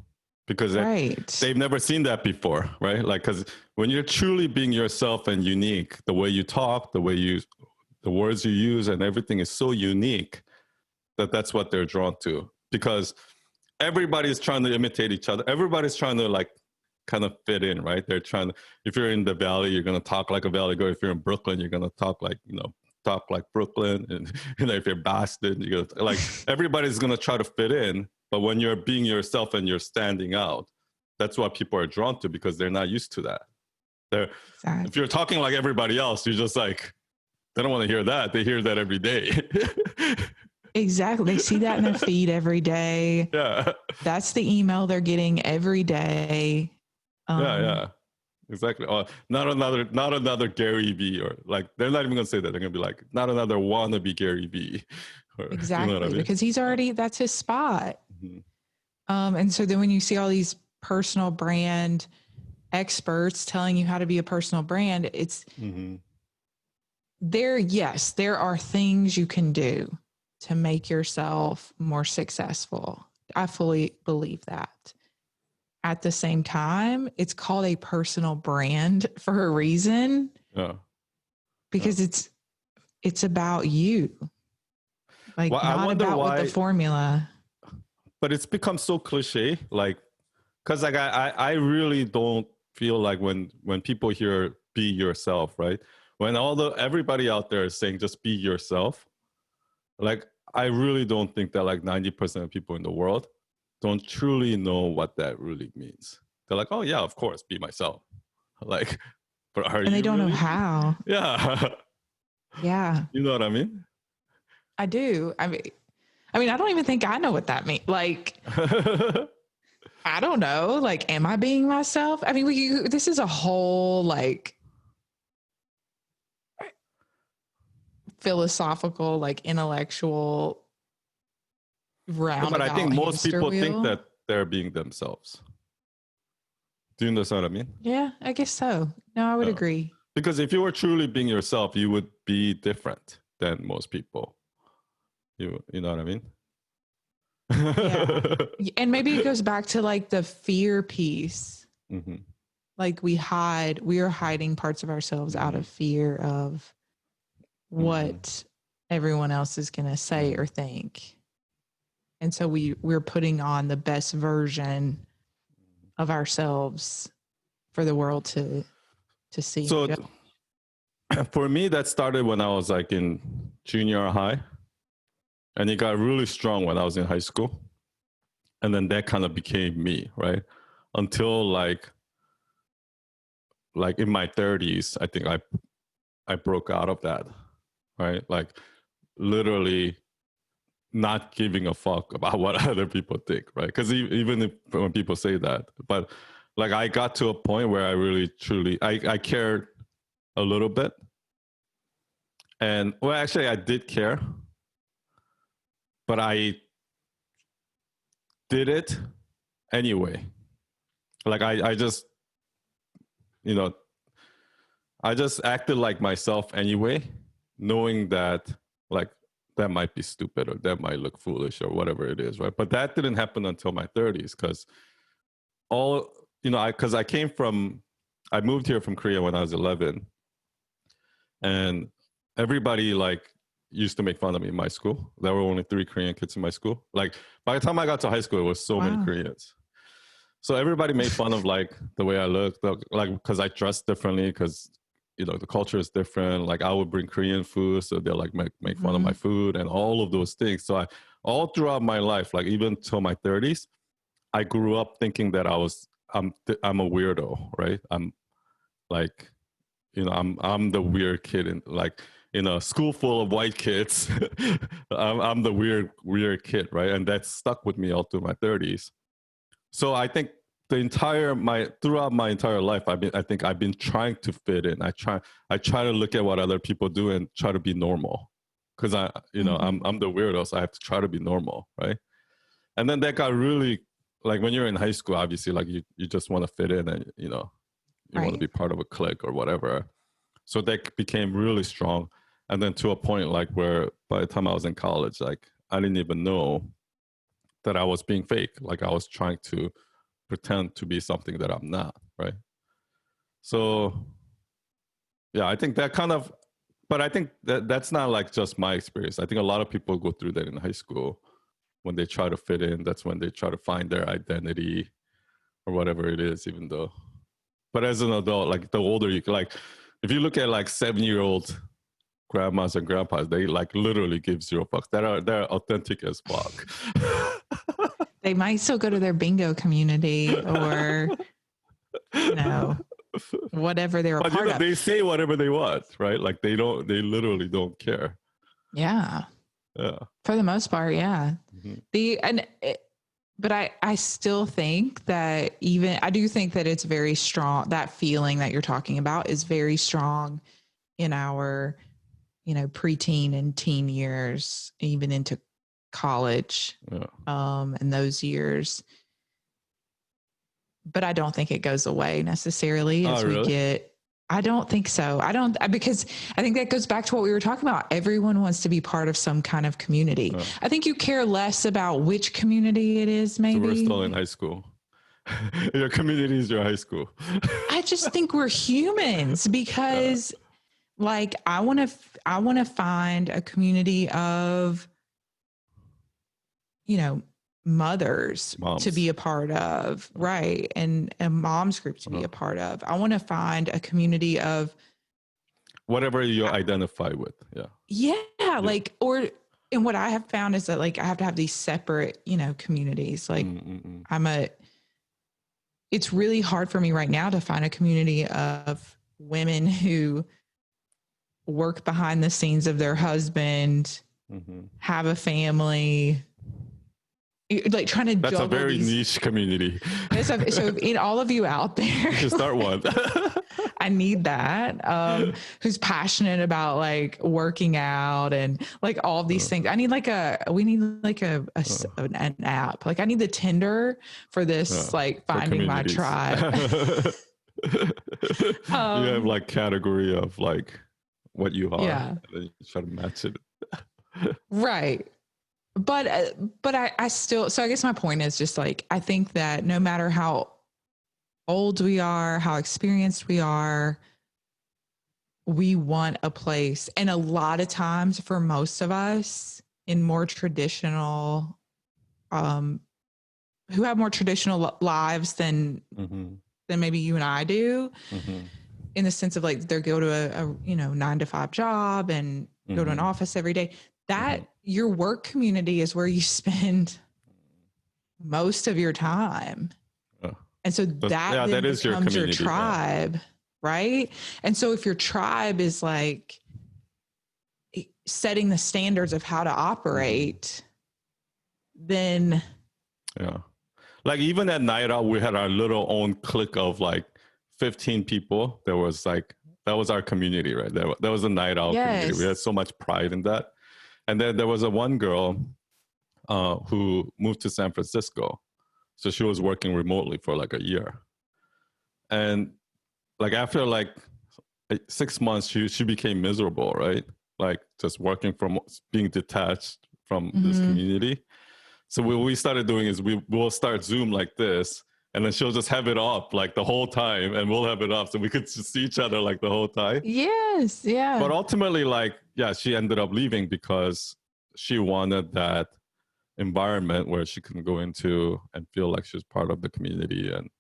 because they've never seen that before, right? Like, because when you're truly being yourself and unique, the way you talk, the words you use, and everything is so unique that's what they're drawn to. Because everybody's trying to imitate each other. Everybody's trying to like kind of fit in, right? They're trying to, if you're in the Valley, you're going to talk like a Valley girl. If you're in Brooklyn, you're going to talk like Brooklyn. And if you're Boston, you're going to, like, everybody's going to try to fit in. But when you're being yourself and you're standing out, that's what people are drawn to, because they're not used to that. If you're talking like everybody else, you're just like, they don't want to hear that. They hear that every day. Exactly. They see that in their feed every day. Yeah. That's the email they're getting every day. Exactly. Not another Gary Vee, or like, they're not even going to say that. They're going to be like, not another wannabe Gary Vee. Exactly. You know what I mean? Because he's already, that's his spot. And so then when you see all these personal brand experts telling you how to be a personal brand, it's there are things you can do to make yourself more successful. I fully believe that. At the same time, it's called a personal brand for a reason. Because it's about you. Like, not about what the formula. But it's become so cliche, like, because like I really don't feel like when people hear "be yourself," right? When everybody out there is saying just be yourself, like, I really don't think that like 90% of people in the world don't truly know what that really means. They're like, oh yeah, of course, be myself. Like, but are you? And they don't know how. Yeah. Yeah. You know what I mean? I do. I mean, I don't even think I know what that means. Like, I don't know. Like, am I being myself? I mean, this is a whole like philosophical, like intellectual roundabout. But I think most people think that they're being themselves. Do you understand what I mean? Yeah, I guess so. No, I would agree. Because if you were truly being yourself, you would be different than most people. You know what I mean? Yeah. And maybe it goes back to like the fear piece. Like we are hiding parts of ourselves out of fear of what everyone else is going to say or think. And so we're putting on the best version of ourselves for the world to see. So for me, that started when I was like in junior high, and it got really strong when I was in high school. And then that kind of became me, right? Until like in my 30s, I think I broke out of that, right? Like literally not giving a fuck about what other people think, right? Because even when people say that, but like I got to a point where I really truly I cared a little bit, and well, actually I did care, but I did it anyway. Like I just, I just acted like myself anyway, knowing that like that might be stupid or that might look foolish or whatever it is, right? But that didn't happen until my 30s, because because I moved here from Korea when I was 11, and everybody like used to make fun of me in my school. There were only 3 Korean kids in my school. Like by the time I got to high school, it was so many Koreans. So everybody made fun of like the way I looked, like because I dressed differently, because the culture is different. Like I would bring Korean food, so they'll like make fun of my food and all of those things. So all throughout my life, like even till my 30s, I grew up thinking that I'm a weirdo, right? I'm like, I'm the weird kid in a school full of white kids. I'm the weird kid, right? And that stuck with me all through my 30s. So I think throughout my entire life, I think I've been trying to fit in. I try to look at what other people do and try to be normal, because I'm the weirdo, so I have to try to be normal, right? And then that got really, like when you're in high school, obviously, like you just want to fit in, and you want to be part of a clique or whatever. So that became really strong, and then to a point like where by the time I was in college, like I didn't even know that I was being fake. Like I was trying to pretend to be something that I'm not, right? So yeah, I think that kind of, but I think that's not like just my experience. I think a lot of people go through that in high school when they try to fit in. That's when they try to find their identity or whatever it is, even though. But as an adult, like the older you, like if you look at like 7-year-old grandmas and grandpas, they like literally give zero fucks. They're authentic as fuck. They might still go to their bingo community or, whatever they're a part of. They say whatever they want, right? Like they literally don't care. Yeah. Yeah. For the most part, yeah. But I still think that I do think that it's very strong. That feeling that you're talking about is very strong in our, preteen and teen years, even into college, in those years. But I don't think it goes away necessarily as we get. I don't think so. Because I think that goes back to what we were talking about. Everyone wants to be part of some kind of community. I think you care less about which community it is, maybe. So we're still in high school. Your community is your high school. I just think we're humans because like I want to find a community of, moms to be a part of, right? And a mom's group to be a part of. I want to find a community of whatever you identify with. Yeah. Like, and what I have found is that like I have to have these separate, communities. Like it's really hard for me right now to find a community of women who work behind the scenes of their husband, have a family, like trying to that's a very niche community. So in all of you out there, you should start one. I need that. Who's passionate about like working out and like all of these things. I need we need like an app. Like I need the Tinder for this, like finding my tribe. You have like category of like what you are. Yeah. And then you try to match it. Right. But I still, so I guess my point is just like, I think that no matter how old we are, how experienced we are, we want a place. And a lot of times for most of us in more traditional, who have more traditional lives than maybe you and I do, in the sense of like they go to a 9-to-5 job and go to an office every day. That your work community is where you spend most of your time. And so that becomes your tribe, right? And so if your tribe is like setting the standards of how to operate, then like even at night out, we had our little own clique of like 15 people. That was our community, right? That was a night out community. We had so much pride in that. And then there was one girl who moved to San Francisco. So she was working remotely for like a year. And like after like 6 months, she became miserable, right? Like just working from being detached from this community. So what we started doing is we'll start Zoom like this. And then she'll just have it up like the whole time and we'll have it up so we could see each other like the whole time. Yes. Yeah. But ultimately, like, she ended up leaving because she wanted that environment where she can go into and feel like she's part of the community and,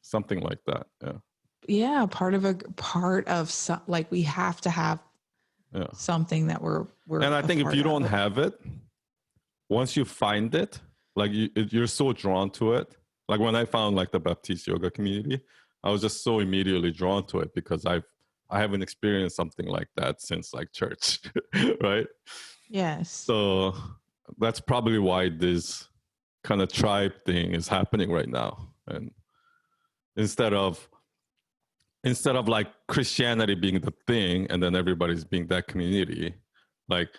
something like that. Yeah. yeah, part of some, like we have to have Yeah. something that we're And I a think if part you don't of. have it, once you find it, like you're so drawn to it. Like when I found like the Baptiste yoga community, I was just so immediately drawn to it because I haven't experienced something like that since like church, right? Yes. So that's probably why this kind of tribe thing is happening right now. And instead of like Christianity being the thing and then everybody's being that community, like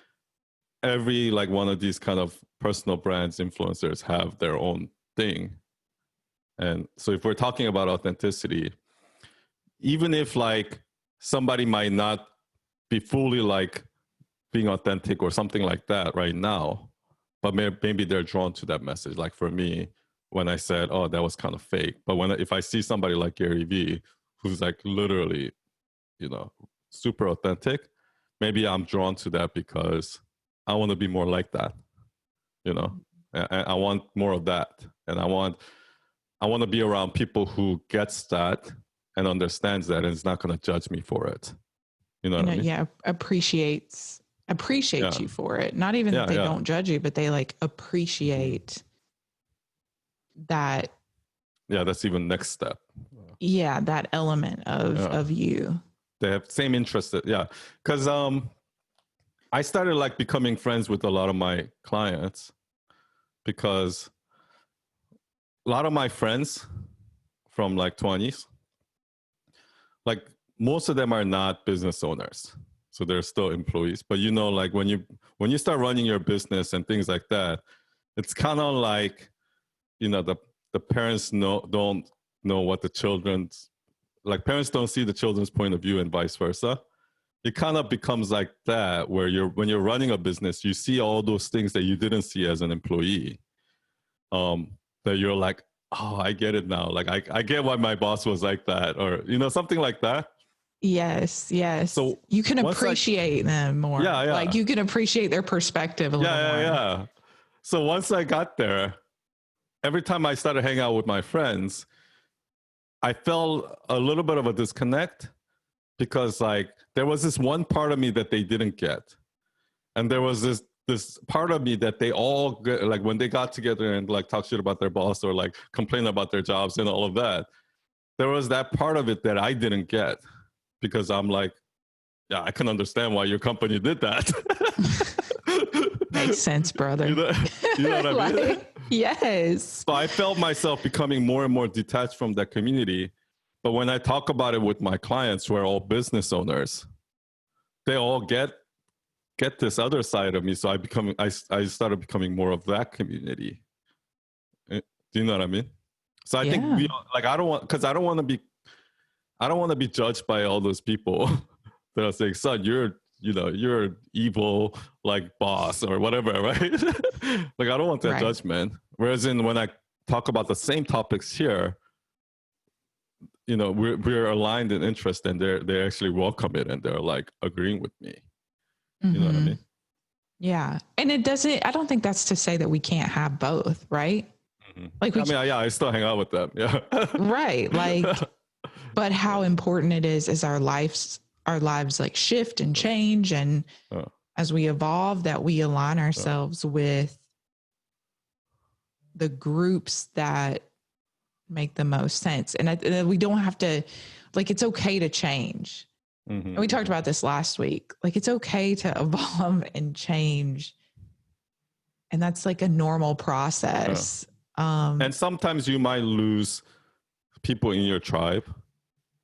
every like one of these kind of personal brands influencers have their own thing. And so if we're talking about authenticity, even if like somebody might not be fully like being authentic or something like that right now, but maybe they're drawn to that message. Like for me, when I said, oh, that was kind of fake. But if I see somebody like Gary Vee, who's like literally, super authentic, maybe I'm drawn to that because I want to be more like that, I want more of that. And I want to be around people who gets that and understands that and is not going to judge me for it. You know what I mean? Yeah, appreciates Yeah. you for it. Not even that they don't judge you, but they like appreciate that. Yeah, that's even next step. Yeah, that element of you. They have same interest. Yeah, because I started like becoming friends with a lot of my clients because a lot of my friends from like 20s, like most of them are not business owners, so they're still employees. But like when you start running your business and things like that, it's kind of like the parents don't know what the children's, like parents don't see the children's point of view and vice versa. It kind of becomes like that where when you're running a business, you see all those things that you didn't see as an employee, that you're like, oh, I get it now. Like I get why my boss was like that, or something like that. Yes. So you can appreciate them more. Yeah. Like you can appreciate their perspective a little more. Yeah. So once I got there, every time I started hanging out with my friends, I felt a little bit of a disconnect because like there was this one part of me that they didn't get. And there was this part of me that they all get, like when they got together and like talk shit about their boss or like complain about their jobs and all of that, there was that part of it that I didn't get because I'm like, yeah, I can understand why your company did that. Makes sense, brother. You know what I mean? Yes. So I felt myself becoming more and more detached from that community. But when I talk about it with my clients who are all business owners, they all get this other side of me. So I started becoming more of that community. Do you know what I mean? So I think I don't want to be judged by all those people that are saying, son, you're an evil like boss or whatever, right? Like I don't want that judgment. Whereas when I talk about the same topics here, we're aligned in interest and they actually welcome it and they're like agreeing with me. You know what I mean? Yeah. And I don't think that's to say that we can't have both, right? Like I still hang out with them. Yeah. Right. Like, but how important it is our lives like shift and change. And as we evolve, that we align ourselves with the groups that make the most sense. And we don't have to, like, it's okay to change. And we talked about this last week. Like, it's okay to evolve and change. And that's like a normal process. And sometimes you might lose people in your tribe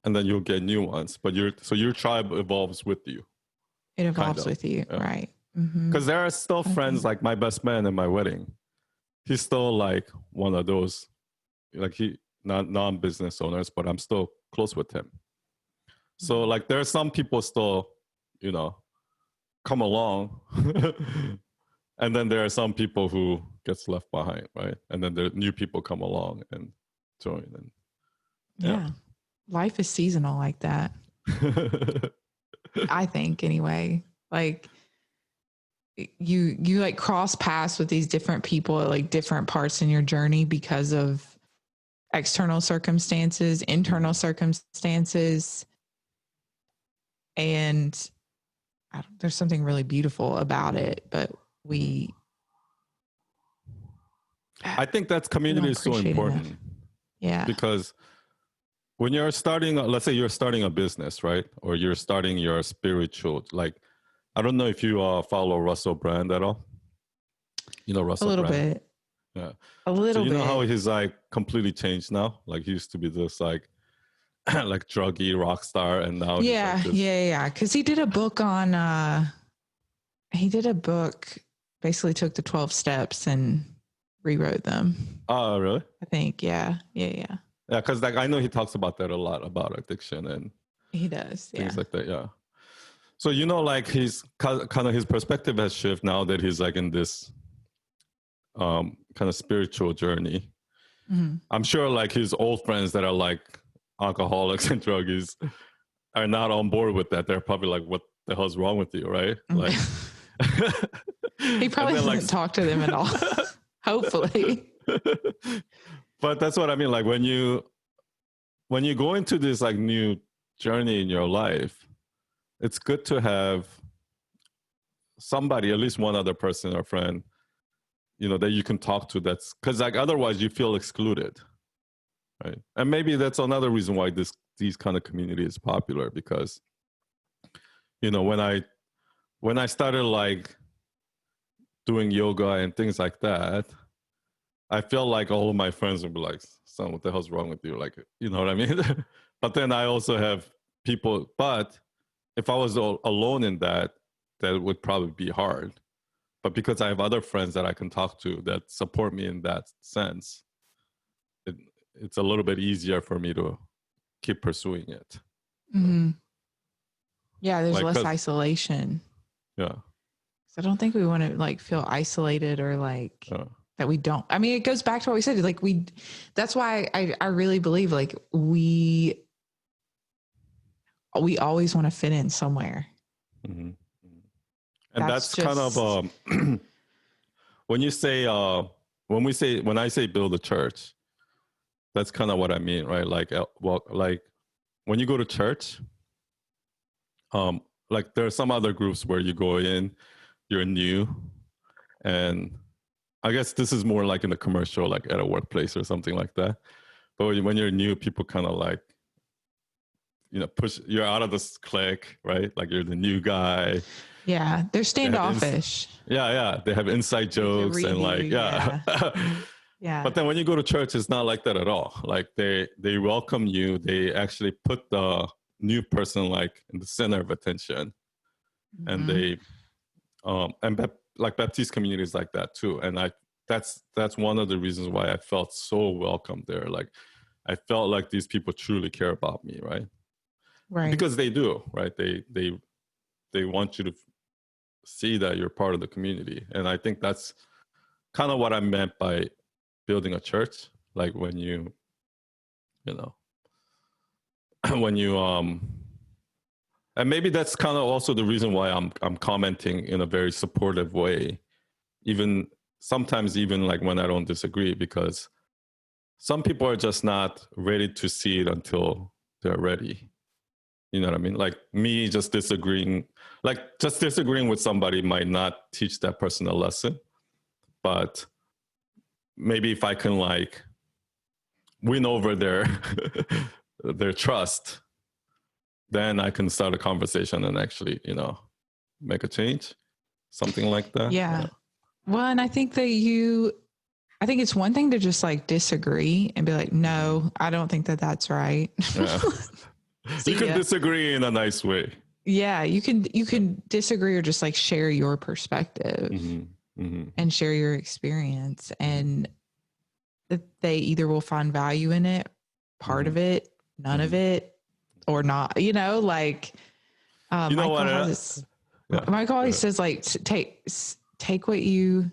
and then you'll get new ones, but your tribe evolves with you. It evolves with you. Yeah. Right. Because there are still friends like my best man in my wedding. He's still like one of those, like he not non-business owners, but I'm still close with him. So like there are some people still, come along. And then there are some people who gets left behind, right? And then the new people come along and join. And yeah. Life is seasonal like that. I think anyway. Like you like cross paths with these different people at like different parts in your journey because of external circumstances, internal circumstances. And there's something really beautiful about it, but I think that's community is so important. Enough. Yeah. Because when you're starting, let's say you're starting a business, right? Or you're starting your spiritual, like, I don't know if you follow Russell Brand at all. You know Russell Brand? A little bit. Yeah. A little bit. So you know how he's like completely changed now? Like he used to be this like like druggy rock star, and now yeah, he's like this. yeah. Because he did a book on basically took the 12 steps and rewrote them. Oh, really? I think, yeah. Yeah, because like I know he talks about that a lot, about addiction and he does things like that. Yeah. So you know, like he's kind of his perspective has shifted now that he's like in this kind of spiritual journey. Mm-hmm. I'm sure like his old friends that are like alcoholics and druggies are not on board with that. They're probably like, "What the hell's wrong with you?" Right? Like he probably doesn't like talk to them at all. Hopefully. But that's what I mean. Like when you go into this like new journey in your life, it's good to have somebody, at least one other person or friend, you know, that you can talk to. That's because like otherwise you feel excluded, right? And maybe that's another reason why these kind of community is popular, because you know when I started like doing yoga and things like that, I felt like all of my friends would be like, "Son, what the hell's wrong with you?" Like, you know what I mean? But then I also have people. But if I was alone in that would probably be hard. But because I have other friends that I can talk to that support me in that sense, it's a little bit easier for me to keep pursuing it. Mm-hmm. Yeah, there's like, less isolation. Yeah. So I don't think we want to like feel isolated or like that we don't. I mean, it goes back to what we said. Like that's why I really believe like we always want to fit in somewhere. Mm-hmm. And that's just kind of when you say when I say build a church, that's kind of what I mean, right? Like like when you go to church, like there are some other groups where you go in, you're new, and I guess this is more like in a commercial, like at a workplace or something like that. But when you're new, people kind of like, you know, you're out of this clique, right? Like you're the new guy. Yeah, they're standoffish. Yeah. They have inside jokes and like, yeah. Yeah. But then when you go to church, it's not like that at all. Like they welcome you. They actually put the new person like in the center of attention. Mm-hmm. And they, like Baptist communities like that too. And that's one of the reasons why I felt so welcome there. Like I felt like these people truly care about me, right? Right. Because they do, right? They want you to see that you're part of the community. And I think that's kind of what I meant by building a church. Like when you know, when you and maybe that's kind of also the reason why I'm commenting in a very supportive way, even sometimes even like when I don't disagree, because some people are just not ready to see it until they're ready. You know what I mean? Like me just disagreeing with somebody might not teach that person a lesson. But maybe if I can like win over their their trust, then I can start a conversation and actually, you know, make a change, something like that. Yeah. Well, and I think that I think it's one thing to just like disagree and be like, no, I don't think that that's right. Yeah. You can disagree in a nice way. Yeah, you can disagree or just like share your perspective and share your experience, and that they either will find value in it, part of it, none of it, or not. You know, like you know Michael always says like take what you.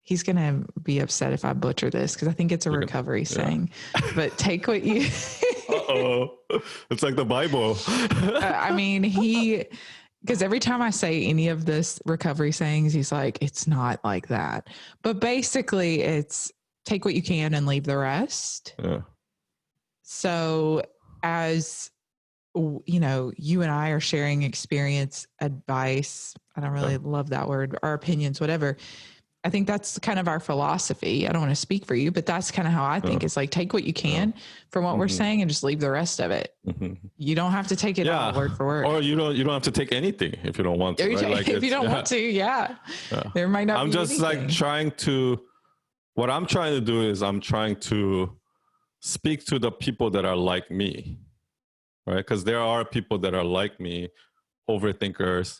He's going to be upset if I butcher this because I think it's a recovery saying, but take what you. Uh-oh. It's like the Bible. I mean, because every time I say any of this recovery sayings, he's like, it's not like that. But basically it's take what you can and leave the rest. Yeah. So as you know, you and I are sharing experience, advice. I don't really love that word, our opinions, whatever. I think that's kind of our philosophy. I don't want to speak for you, but that's kind of how I think. It's like, take what you can from what we're saying and just leave the rest of it. You don't have to take it all word for word. Or you don't have to take anything if you don't want to. Right? Like if you don't want to, there might not I'm be just anything. like trying to, what I'm trying to do is I'm trying to speak to the people that are like me, right? Because there are people that are like me, overthinkers,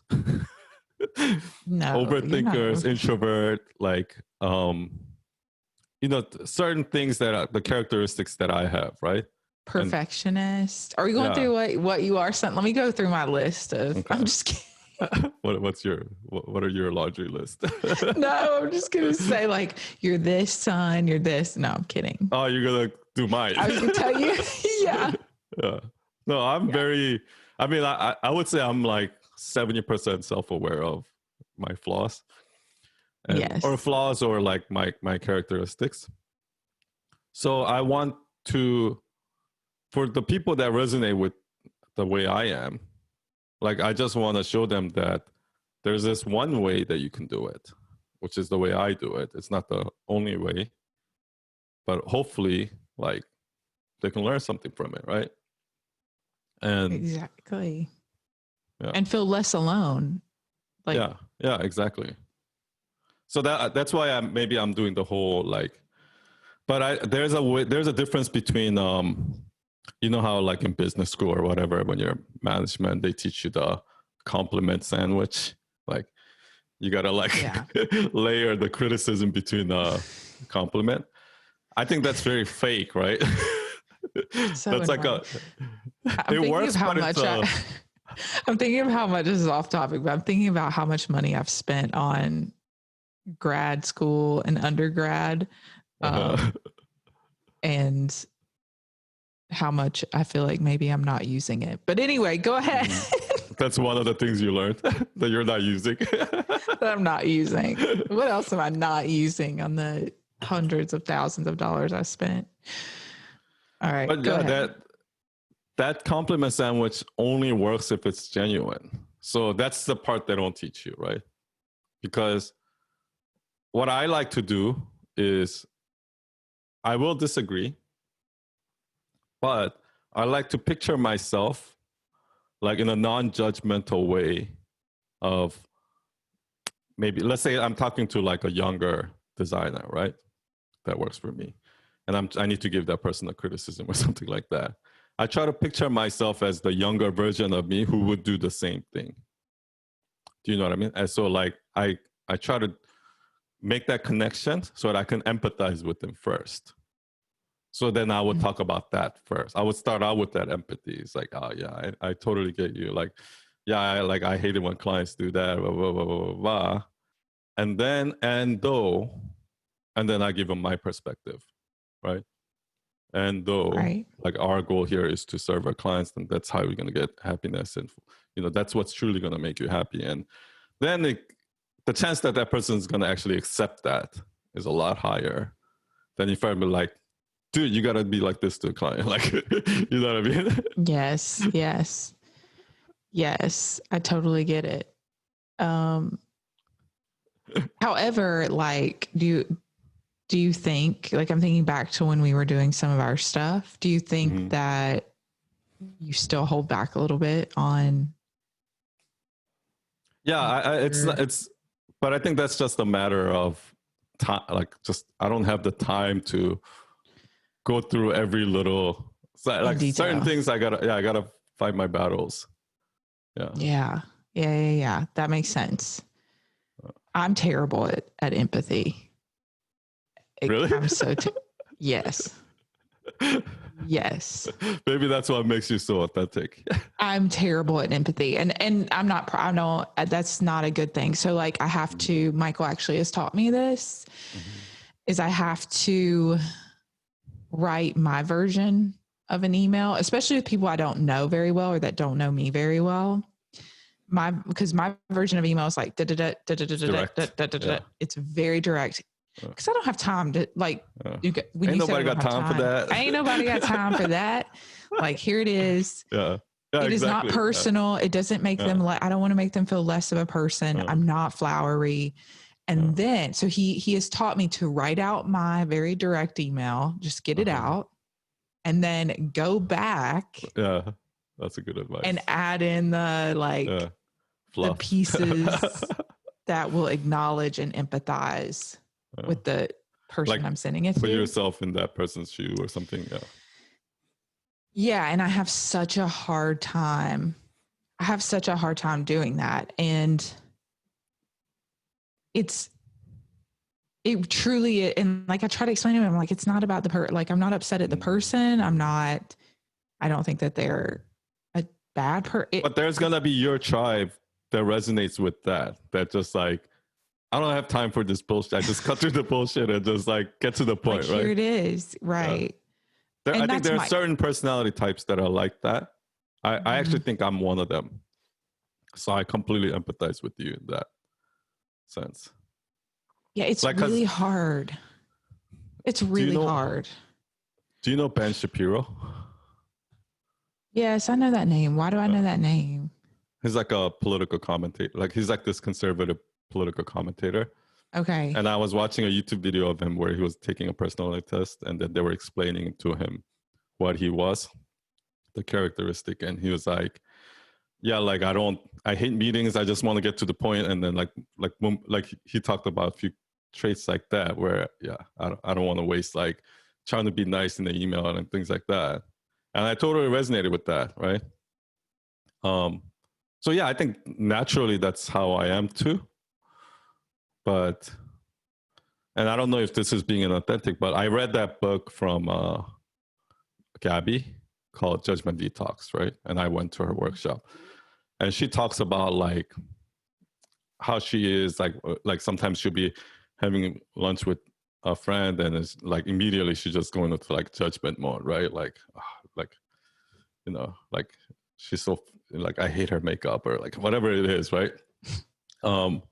overthinkers, introvert, like, you know, certain things that are the characteristics that I have, right? Perfectionist. Are we going through what you are? Let me go through my list of, I'm just kidding. What are your laundry list? No, I'm just going to say like, you're this, son, you're this. No, I'm kidding. Oh, you're going to do mine. I was going to tell you. Yeah. No, I'm very, I mean, I would say I'm like 70% self-aware of my flaws. Or flaws or like my characteristics. So I want to, for the people that resonate with the way I am, like I just want to show them that there's this one way that you can do it, which is the way I do it. It's not the only way, but hopefully like they can learn something from it, right? And exactly. And feel less alone. Like, yeah, exactly. So that's why I'm doing the whole like, but there's a difference between you know how like in business school or whatever, when you're management, they teach you the compliment sandwich. Like you gotta like layer the criticism between the compliment. I think that's very fake, right? So that's annoying. like it works, but I'm thinking of how much, this is off topic, but I'm thinking about how much money I've spent on grad school and undergrad, and how much I feel like maybe I'm not using it. But anyway, go ahead. That's one of the things you learned that you're not using. That I'm not using. What else am I not using on the hundreds of thousands of dollars I spent? All right, but go ahead. That compliment sandwich only works if it's genuine. So that's the part they don't teach you, right? Because what I like to do is I will disagree, but I like to picture myself like in a non-judgmental way of maybe, let's say I'm talking to like a younger designer, right? That works for me. And I need to give that person a criticism or something like that. I try to picture myself as the younger version of me who would do the same thing. Do you know what I mean? And so like I try to make that connection so that I can empathize with them first. So then I would talk about that first. I would start out with that empathy. It's like, oh yeah, I totally get you. Like, yeah, I hate it when clients do that, blah, blah, blah, blah, blah. And then I give them my perspective, right? And like our goal here is to serve our clients, and that's how we're going to get happiness. And, you know, that's what's truly going to make you happy. And then the chance that that person is going to actually accept that is a lot higher than if I'm like, dude, you got to be like this to a client. Like, you know what I mean? Yes. I totally get it. However, like, do you think, like, I'm thinking back to when we were doing some of our stuff, do you think that you still hold back a little bit on? Yeah, but I think that's just a matter of time. Like, just, I don't have the time to go through every little, like certain things I gotta fight my battles. Yeah. That makes sense. I'm terrible at empathy. Really? I'm so yes. Maybe that's what makes you so authentic. I'm terrible at empathy, and I'm not. I know that's not a good thing. So like, I have to. Michael actually has taught me this. Is I have to write my version of an email, especially with people I don't know very well or that don't know me very well. Because my version of email is like it's very direct. because I don't have time to like. When Ain't you said I nobody don't got have time for that. ain't nobody got time for that. Like here it is. Yeah, it exactly. is not personal. It doesn't make them. I don't want to make them feel less of a person. I'm not flowery. And then, so he has taught me to write out my very direct email, just get it out, and then go back. Yeah, that's a good advice. And add in the the pieces that will acknowledge and empathize with the person I'm sending it to. Put yourself in that person's shoe or something. Yeah. Yeah, and I have such a hard time. Doing that, and it truly, and like I try to explain to him, I'm like, it's not about the like I'm not upset at the person. I don't think that they're a bad person. But there's gonna be your tribe that resonates with that. That just like, I don't have time for this bullshit. I just cut through the bullshit and just like get to the point, right? Here it is, right? Yeah. I think there are certain personality types that are like that. I actually think I'm one of them. So I completely empathize with you in that sense. Yeah, it's like, really hard. It's really hard. Do you know Ben Shapiro? Yes, I know that name. Why do I know that name? He's like a political commentator. Like he's like this conservative political commentator. Okay. And I was watching a YouTube video of him where he was taking a personality test, and then they were explaining to him what he was, the characteristic, and he was like, yeah, like I hate meetings. I just want to get to the point. And then like he talked about a few traits like that where, yeah, I don't want to waste like trying to be nice in the email and things like that. And I totally resonated with that. Right. So yeah, I think naturally that's how I am too. And I don't know if this is being inauthentic, but I read that book from Gabby called Judgment Detox, right? And I went to her workshop. And she talks about like how she is like sometimes she'll be having lunch with a friend and it's like immediately she's just going into like judgment mode, right? Like you know, like she's so like I hate her makeup or like whatever it is, right? And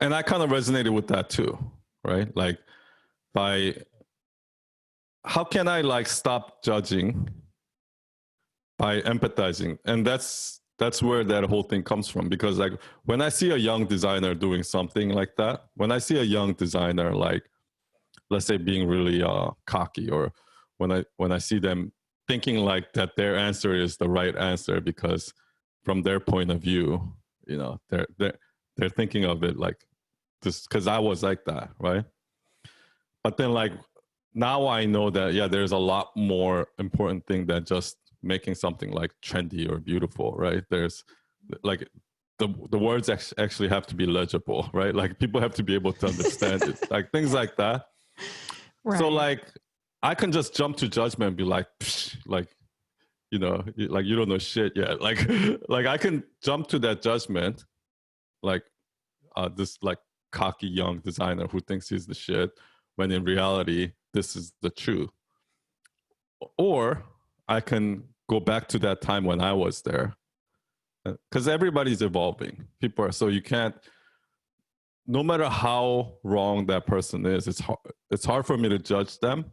I kind of resonated with that too, right? Like how can I like stop judging by empathizing? And that's where that whole thing comes from. Because like when I see a young designer doing something like that, when I see a young designer like, let's say being really cocky, or when I see them thinking like that their answer is the right answer because from their point of view, you know, they're thinking of it like this, because I was like that, right? But then like now I know that yeah, there's a lot more important thing than just making something like trendy or beautiful, right? There's like the words actually have to be legible, right? Like people have to be able to understand it, like things like that. Right. So like I can just jump to judgment and be like, like, you know, like you don't know shit yet. Like I can jump to that judgment, like this like cocky young designer who thinks he's the shit, when in reality this is the truth. Or I can go back to that time when I was there, because everybody's evolving. People are, so you can't, no matter how wrong that person is, it's hard for me to judge them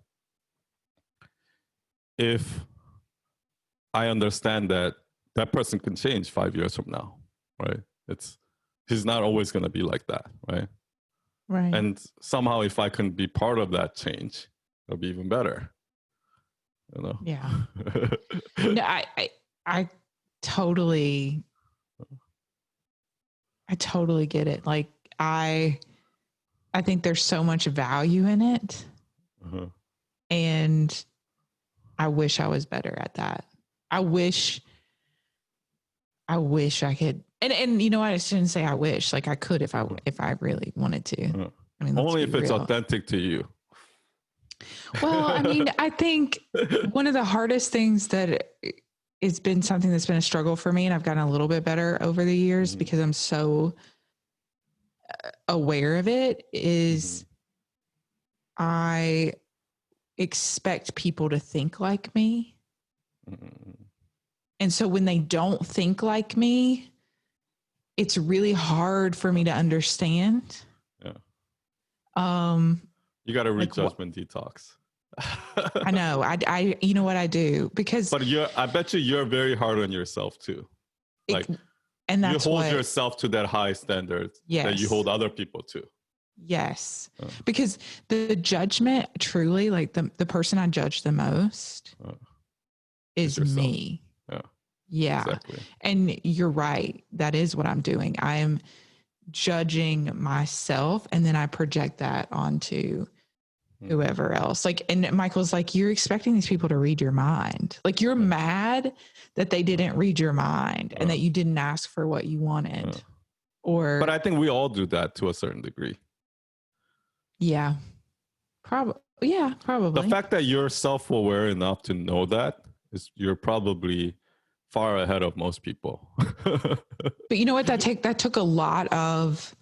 if I understand that that person can change 5 years from now, right? He's not always going to be like that, right? Right. And somehow if I can be part of that change, it'll be even better. You know? Yeah. No, I totally get it. Like I think there's so much value in it. And I wish I was better at that. I wish I could, and you know what? I shouldn't say I wish. Like I could if I really wanted to. I mean, only if it's authentic to you. Well, I mean, I think one of the hardest things that it's been something that's been a struggle for me, and I've gotten a little bit better over the years because I'm so aware of it, is I expect people to think like me. And so when they don't think like me, it's really hard for me to understand. You got to read like Judgment Detox. I know. I you know what I do, because But I bet you're very hard on yourself too. Like and you that's hold what, yourself to that high standard that you yes. hold other people to. Yes. Because the judgment, truly, like the person I judge the most is me. Yeah. Exactly. And you're right. That is what I'm doing. I am judging myself, and then I project that onto whoever else. Like, and Michael's like, you're expecting these people to read your mind. Like, you're mad that they didn't read your mind and that you didn't ask for what you wanted. But I think we all do that to a certain degree. Yeah. Probably. Yeah, probably. The fact that you're self-aware enough to know that is, you're probably far ahead of most people. But you know what? That took a lot of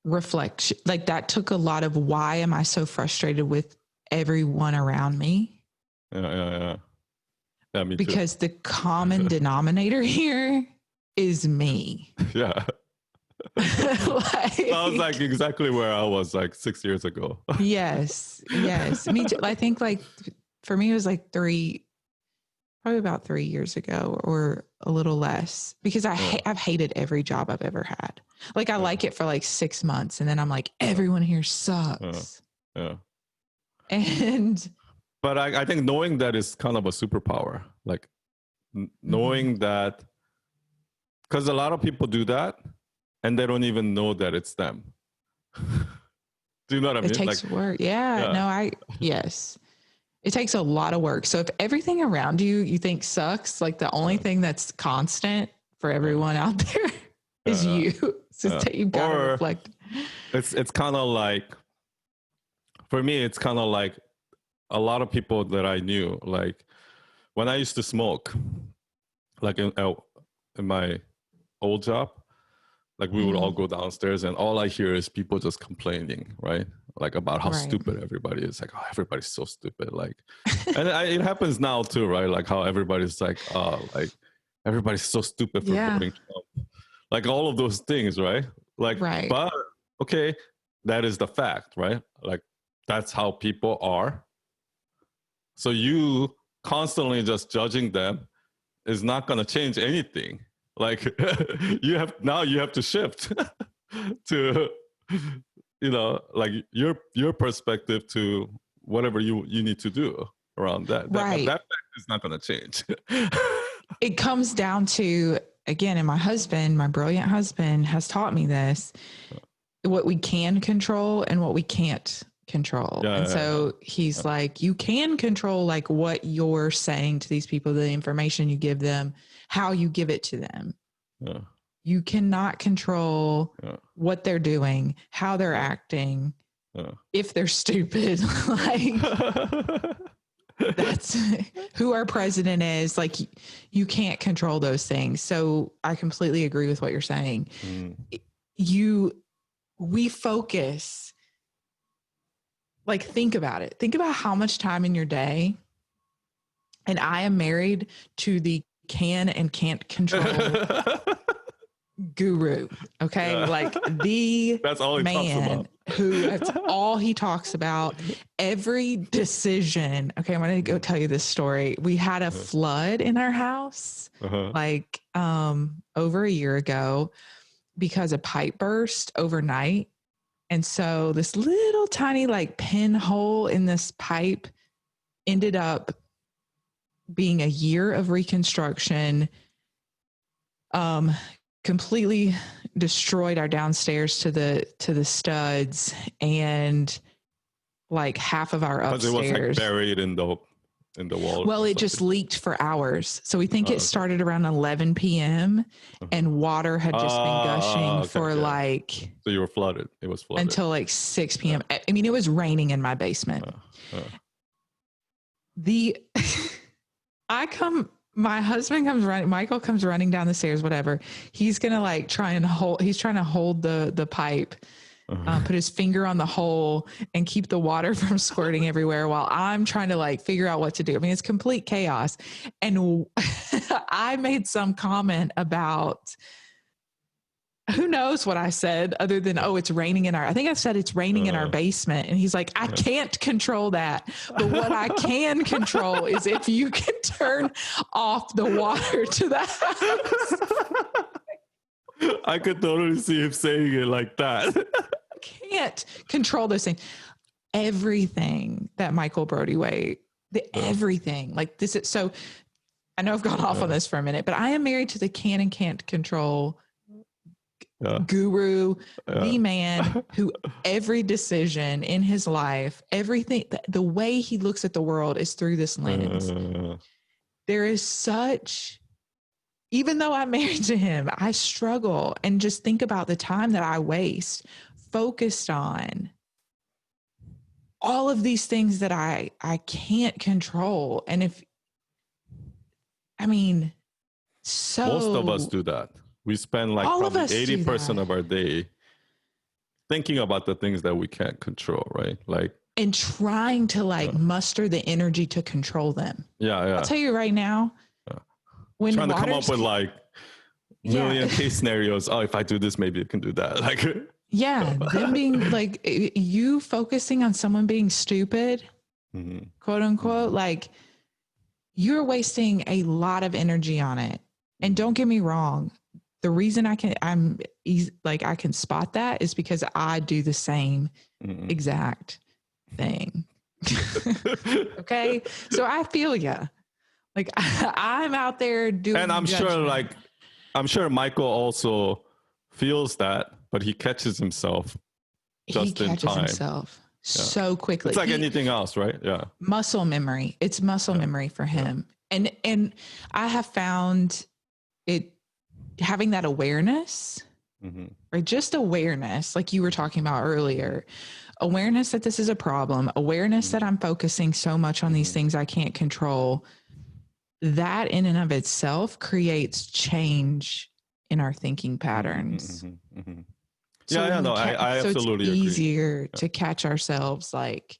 reflection. Like, that took a lot of, why am I so frustrated with everyone around me? Yeah, me because too. The common denominator here is me. Yeah. Sounds like exactly where I was like 6 years ago. Yes. Me too. I think, like, for me, it was like probably about 3 years ago, or a little less, because I've hated every job I've ever had. Like, I like it for like 6 months, and then I'm like, everyone here sucks. And but I think knowing that is kind of a superpower. Like knowing that, because a lot of people do that and they don't even know that it's them. Do you know what I mean? It takes work. Yeah. No, yes. It takes a lot of work. So if everything around you think sucks, like, the only thing that's constant for everyone out there is you. So you've got to reflect. It's kind of like, for me, it's kind of like a lot of people that I knew, like when I used to smoke, like in my old job, like we would all go downstairs and all I hear is people just complaining, right? Like about how stupid everybody is. Like, oh, everybody's so stupid. Like, and it happens now too, right? Like how everybody's like, like everybody's so stupid for voting Trump. Like all of those things, right? Like, but okay, that is the fact, right? Like that's how people are. So you constantly just judging them is not going to change anything. Like you have to shift to, like your perspective to whatever you need to do around that. That fact is not going to change. It comes down to, again, and my brilliant husband has taught me this, what we can control and what we can't control. He's like, you can control like what you're saying to these people, the information you give them, how you give it to them. You cannot control what they're doing, how they're acting, if they're stupid. Like, that's who our president is. Like, you can't control those things. So I completely agree with what you're saying. We focus, like, think about it. Think about how much time in your day, and I am married to the can and can't control guru. Okay. Like that's all he talks about. That's all he talks about. Every decision. Okay. I'm going to go tell you this story. We had a flood in our house, like, over a year ago, because a pipe burst overnight. And so this little tiny, like, pinhole in this pipe ended up being a year of reconstruction, completely destroyed our downstairs to the studs, and like half of our upstairs. Because it was like buried in the wall. Well, it just leaked for hours. So we think it started around 11 p.m. and water had just been gushing for like. So you were flooded. It was flooded until like 6 p.m. I mean, it was raining in my basement. My husband comes running, Michael comes running down the stairs, whatever. He's going to like he's trying to hold the pipe, put his finger on the hole and keep the water from squirting everywhere while I'm trying to like figure out what to do. I mean, it's complete chaos. And I made some comment about who knows what I said other than, oh, it's raining I think I said it's raining in our basement. And he's like, I can't control that. But what I can control is if you can turn off the water to the house. I could totally see him saying it like that. I can't control those things. Everything that Michael Brody everything like this is, so I know I've gone off on this for a minute, but I am married to the can and can't control guru, the man who every decision in his life, everything, the way he looks at the world is through this lens. There is such, even though I'm married to him, I struggle and just think about the time that I waste focused on all of these things that I can't control. And so most of us do that. We spend like probably 80% of our day thinking about the things that we can't control, right? Like, and trying to muster the energy to control them. Yeah. I'll tell you right now, when trying to come up with like million case scenarios. Oh, if I do this, maybe it can do that. Like, them being like, you focusing on someone being stupid, quote unquote, like you're wasting a lot of energy on it. And don't get me wrong. The reason I can spot that is because I do the same exact thing. Okay. So I feel ya. Like I'm out there doing, and I'm sure Michael also feels that, but he catches himself so quickly. It's like anything else, right? Yeah. Muscle memory. It's muscle memory for him. And I have found it, having that awareness, right? Just awareness, like you were talking about earlier, awareness that this is a problem, awareness that I'm focusing so much on these things I can't control. That in and of itself creates change in our thinking patterns. I absolutely it's agree. Easier to catch ourselves like,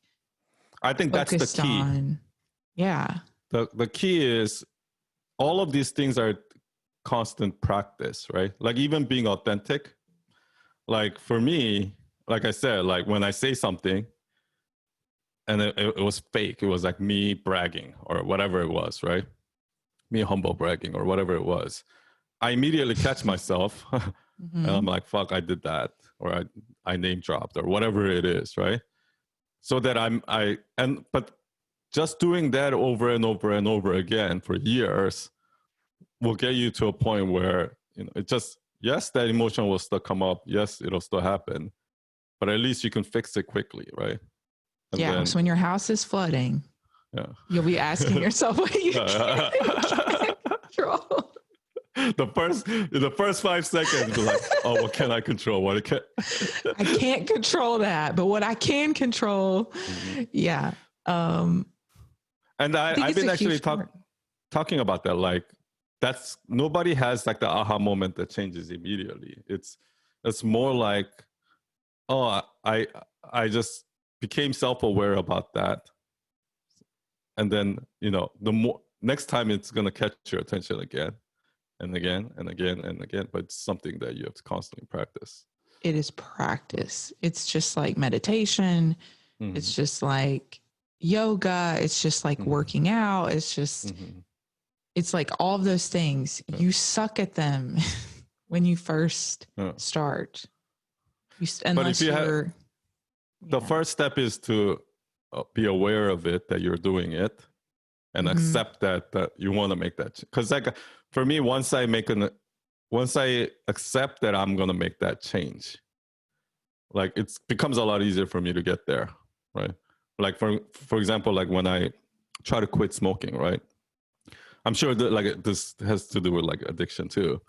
I think that's the key. The key is all of these things are constant practice, right? Like even being authentic. Like for me, like I said, like when I say something and it was fake, it was like me bragging or whatever it was, right? Me humble bragging or whatever it was. I immediately catch myself and I'm like, fuck, I did that. Or I name dropped or whatever it is, right? So that but just doing that over and over and over again for years will get you to a point where, it just, yes, that emotion will still come up. Yes, it'll still happen, but at least you can fix it quickly, right? And so when your house is flooding, you'll be asking yourself what you can't control. The first 5 seconds, be like, oh, what can I control? I can't control that, but what I can control, And I've been actually talking about that. Like, nobody has like the aha moment that changes immediately. It's more like, oh, I just became self-aware about that, and then next time it's gonna catch your attention again and again and again and again. But it's something that you have to constantly practice. It is practice. It's just like meditation. It's just like yoga. It's just like working out. It's just it's like all of those things. You suck at them when you first start. The first step is to be aware of it, that you're doing it, and accept that you want to make that. Because like for me, once I accept that I'm going to make that change, like it becomes a lot easier for me to get there, right? Like for example, like when I try to quit smoking, right? I'm sure that like this has to do with like addiction too,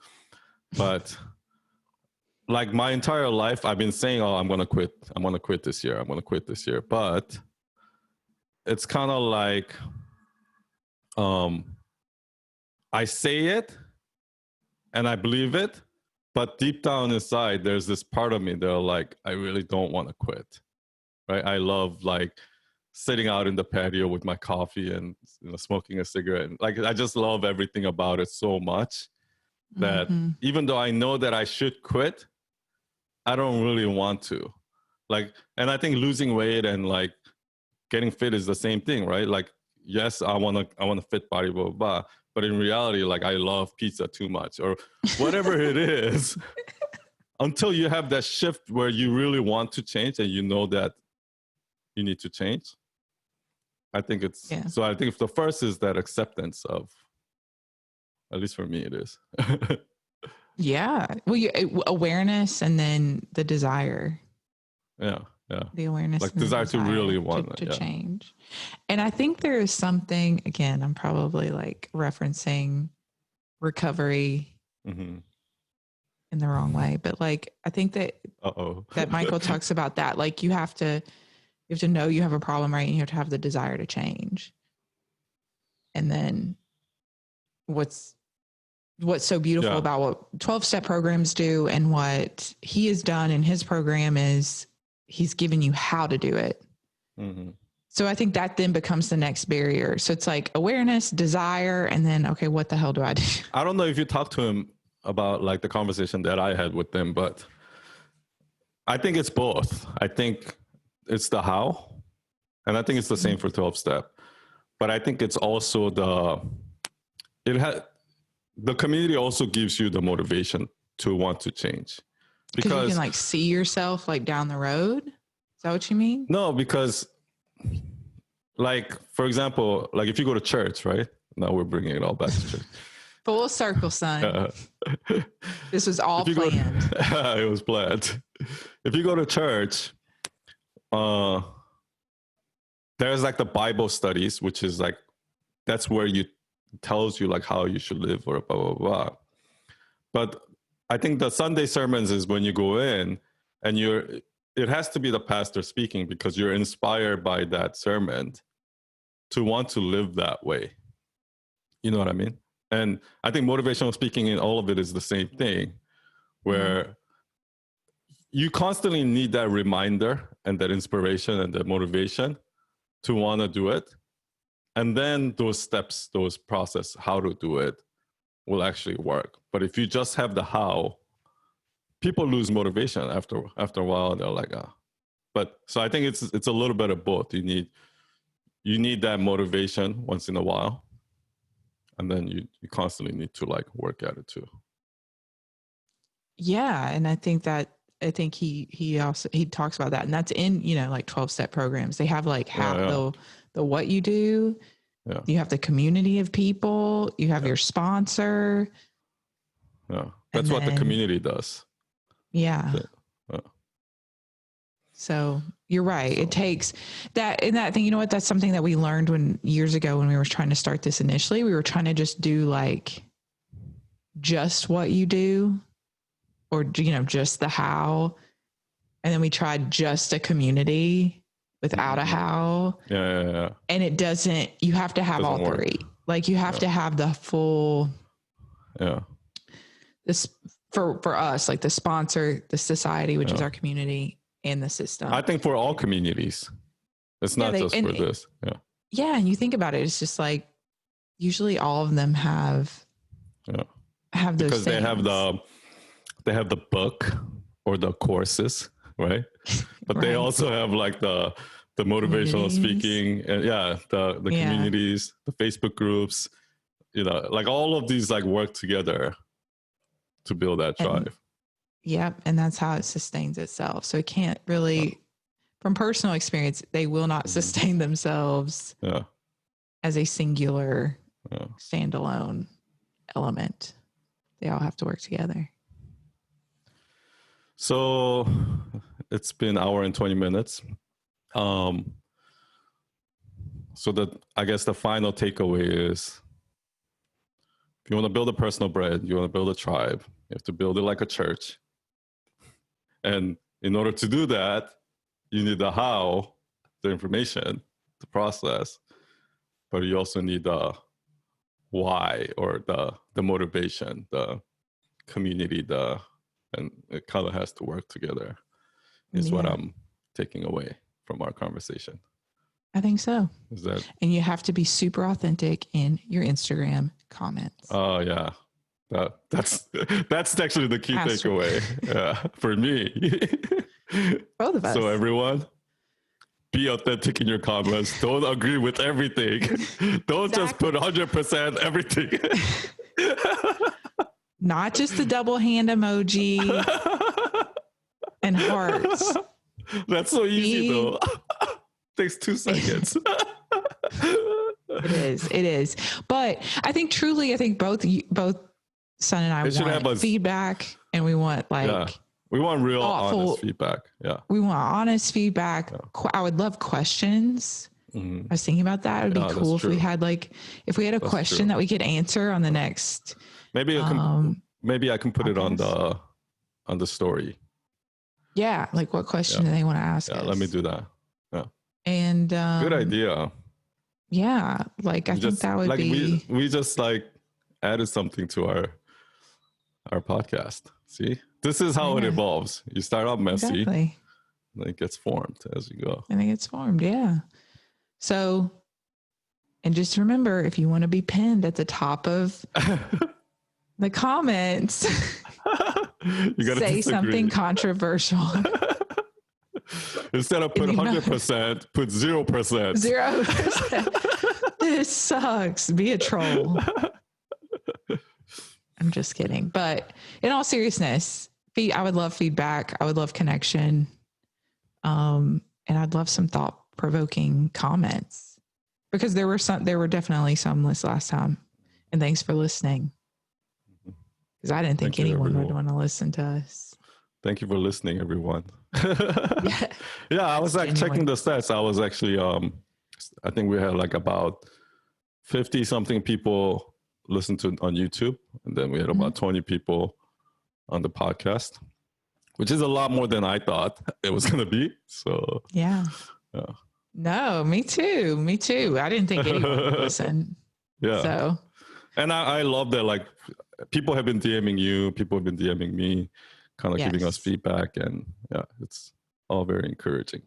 but like my entire life I've been saying, oh, I'm going to quit this year, but it's kind of like I say it and I believe it, but deep down inside there's this part of me that like I really don't want to quit, right? I love like sitting out in the patio with my coffee and smoking a cigarette, and like I just love everything about it so much that even though I know that I should quit, I don't really want to. Like, and I think losing weight and like getting fit is the same thing, right? Like, yes, I want a fit body, blah, blah, blah. But in reality, like I love pizza too much or whatever it is, until you have that shift where you really want to change and you know that you need to change. I think it's, so I think if the first is that acceptance of, at least for me, it is. Yeah. Well, awareness and then the desire. Yeah. The awareness, like desire to really want to change. And I think there is something, again, I'm probably like referencing recovery in the wrong way, but like I think that that Michael talks about that. Like you have to know you have a problem, right? And you have to have the desire to change. And then what's so beautiful about what 12-step programs do and what he has done in his program is he's given you how to do it. So I think that then becomes the next barrier. So it's like awareness, desire, and then, okay, what the hell do I do? I don't know if you talked to him about like the conversation that I had with them, but I think it's both. I think it's the how, and I think it's the same for 12-step. But I think it's also the community also gives you the motivation to want to change. Because you can like see yourself like down the road. Is that what you mean? No, because like, for example, like if you go to church, right? Now we're bringing it all back to church. Full circle, son. This was all planned. It was planned. If you go to church, there's like the Bible studies, which is like, that's where you tells you like how you should live or blah, blah, blah. But I think the Sunday sermons is when you go in and it has to be the pastor speaking because you're inspired by that sermon to want to live that way. You know what I mean? And I think motivational speaking in all of it is the same thing, where you constantly need that reminder and that inspiration and that motivation to want to do it. And then those steps, those process, how to do it will actually work. But if you just have the how, people lose motivation after a while. They're like, But so I think it's a little bit of both. You need that motivation once in a while, and then you constantly need to like work at it too. Yeah, and I think he also talks about that, and that's in like 12-step programs. They have like how the what you do. Yeah. You have the community of people. You have your sponsor. Yeah, that's what the community does. Yeah. So you're right. It takes that in that thing. You know what? That's something that we learned years ago when we were trying to start this initially. We were trying to just do like just what you do, or just the how, and then we tried just a community without a how. Yeah. And it doesn't. You have to have all three. Like you have to have the full. Yeah. This for us, like the sponsor, the society, which is our community, and the system. I think for all communities, it's not just for this. Yeah. Yeah, and you think about it, it's just like usually all of them have those because things. they have the book or the courses, right? But they also have like the motivational speaking and the communities, the Facebook groups, like all of these like work together to build that tribe. And that's how it sustains itself. So it can't really, from personal experience, they will not sustain themselves as a singular standalone element. They all have to work together. So it's been an hour and 20 minutes. So I guess the final takeaway is, if you want to build a personal brand, you want to build a tribe, you have to build it like a church. And in order to do that, you need the how, the information, the process, but you also need the why, or the motivation, the community, and it kind of has to work together is what I'm taking away from our conversation. I think so. Is that? And you have to be super authentic in your Instagram comments. Oh, yeah. That's actually the key takeaway for me. Both of us. So everyone, be authentic in your comments. Don't agree with everything. Don't just put 100% everything. Not just the double hand emoji and hearts. That's so easy though. Takes 2 seconds. It is. But I think truly, both Son and I want feedback, and we want we want real thoughtful, honest feedback. Yeah. We want honest feedback. Yeah. I would love questions. Mm-hmm. I was thinking about that. It would be cool if we had a question that we could answer on the next. Maybe I can put podcast. It on the story. Yeah, like what question do they want to ask us? Let me do that. Yeah. And good idea. Yeah, I think that would be. We just added something to our podcast. See, this is how it evolves. You start out messy, and it gets formed as you go. And it gets formed, yeah. So, and just remember, if you want to be pinned at the top of the comments, you gotta say something controversial. Instead of put 100%, put 0%. 0%. This sucks. Be a troll. I'm just kidding. But in all seriousness, I would love feedback. I would love connection. And I'd love some thought-provoking comments, because there were definitely some this last time. And thanks for listening. Because I didn't think anyone would want to listen to us. Thank you for listening, everyone. Yeah, I was checking the stats. I was actually, I think we had about 50 something people listen to on YouTube. And then we had about 20 people on the podcast, which is a lot more than I thought it was going to be. So, yeah. No, me too. I didn't think anyone would listen. Yeah. So, and I love that. People have been DMing you, people have been DMing me, kind of giving us feedback, and it's all very encouraging.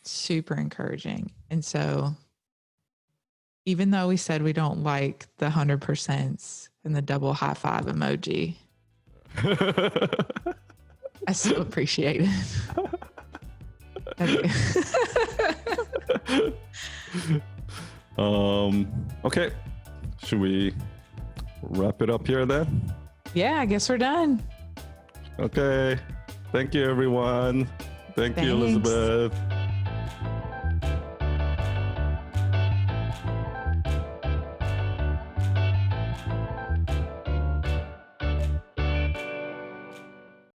Super encouraging. And so, even though we said we don't like the 100% and the double high five emoji, I still appreciate it. Okay. Should we wrap it up here then? Yeah, I guess we're done. Okay. Thank you, everyone. Thank you, Elizabeth.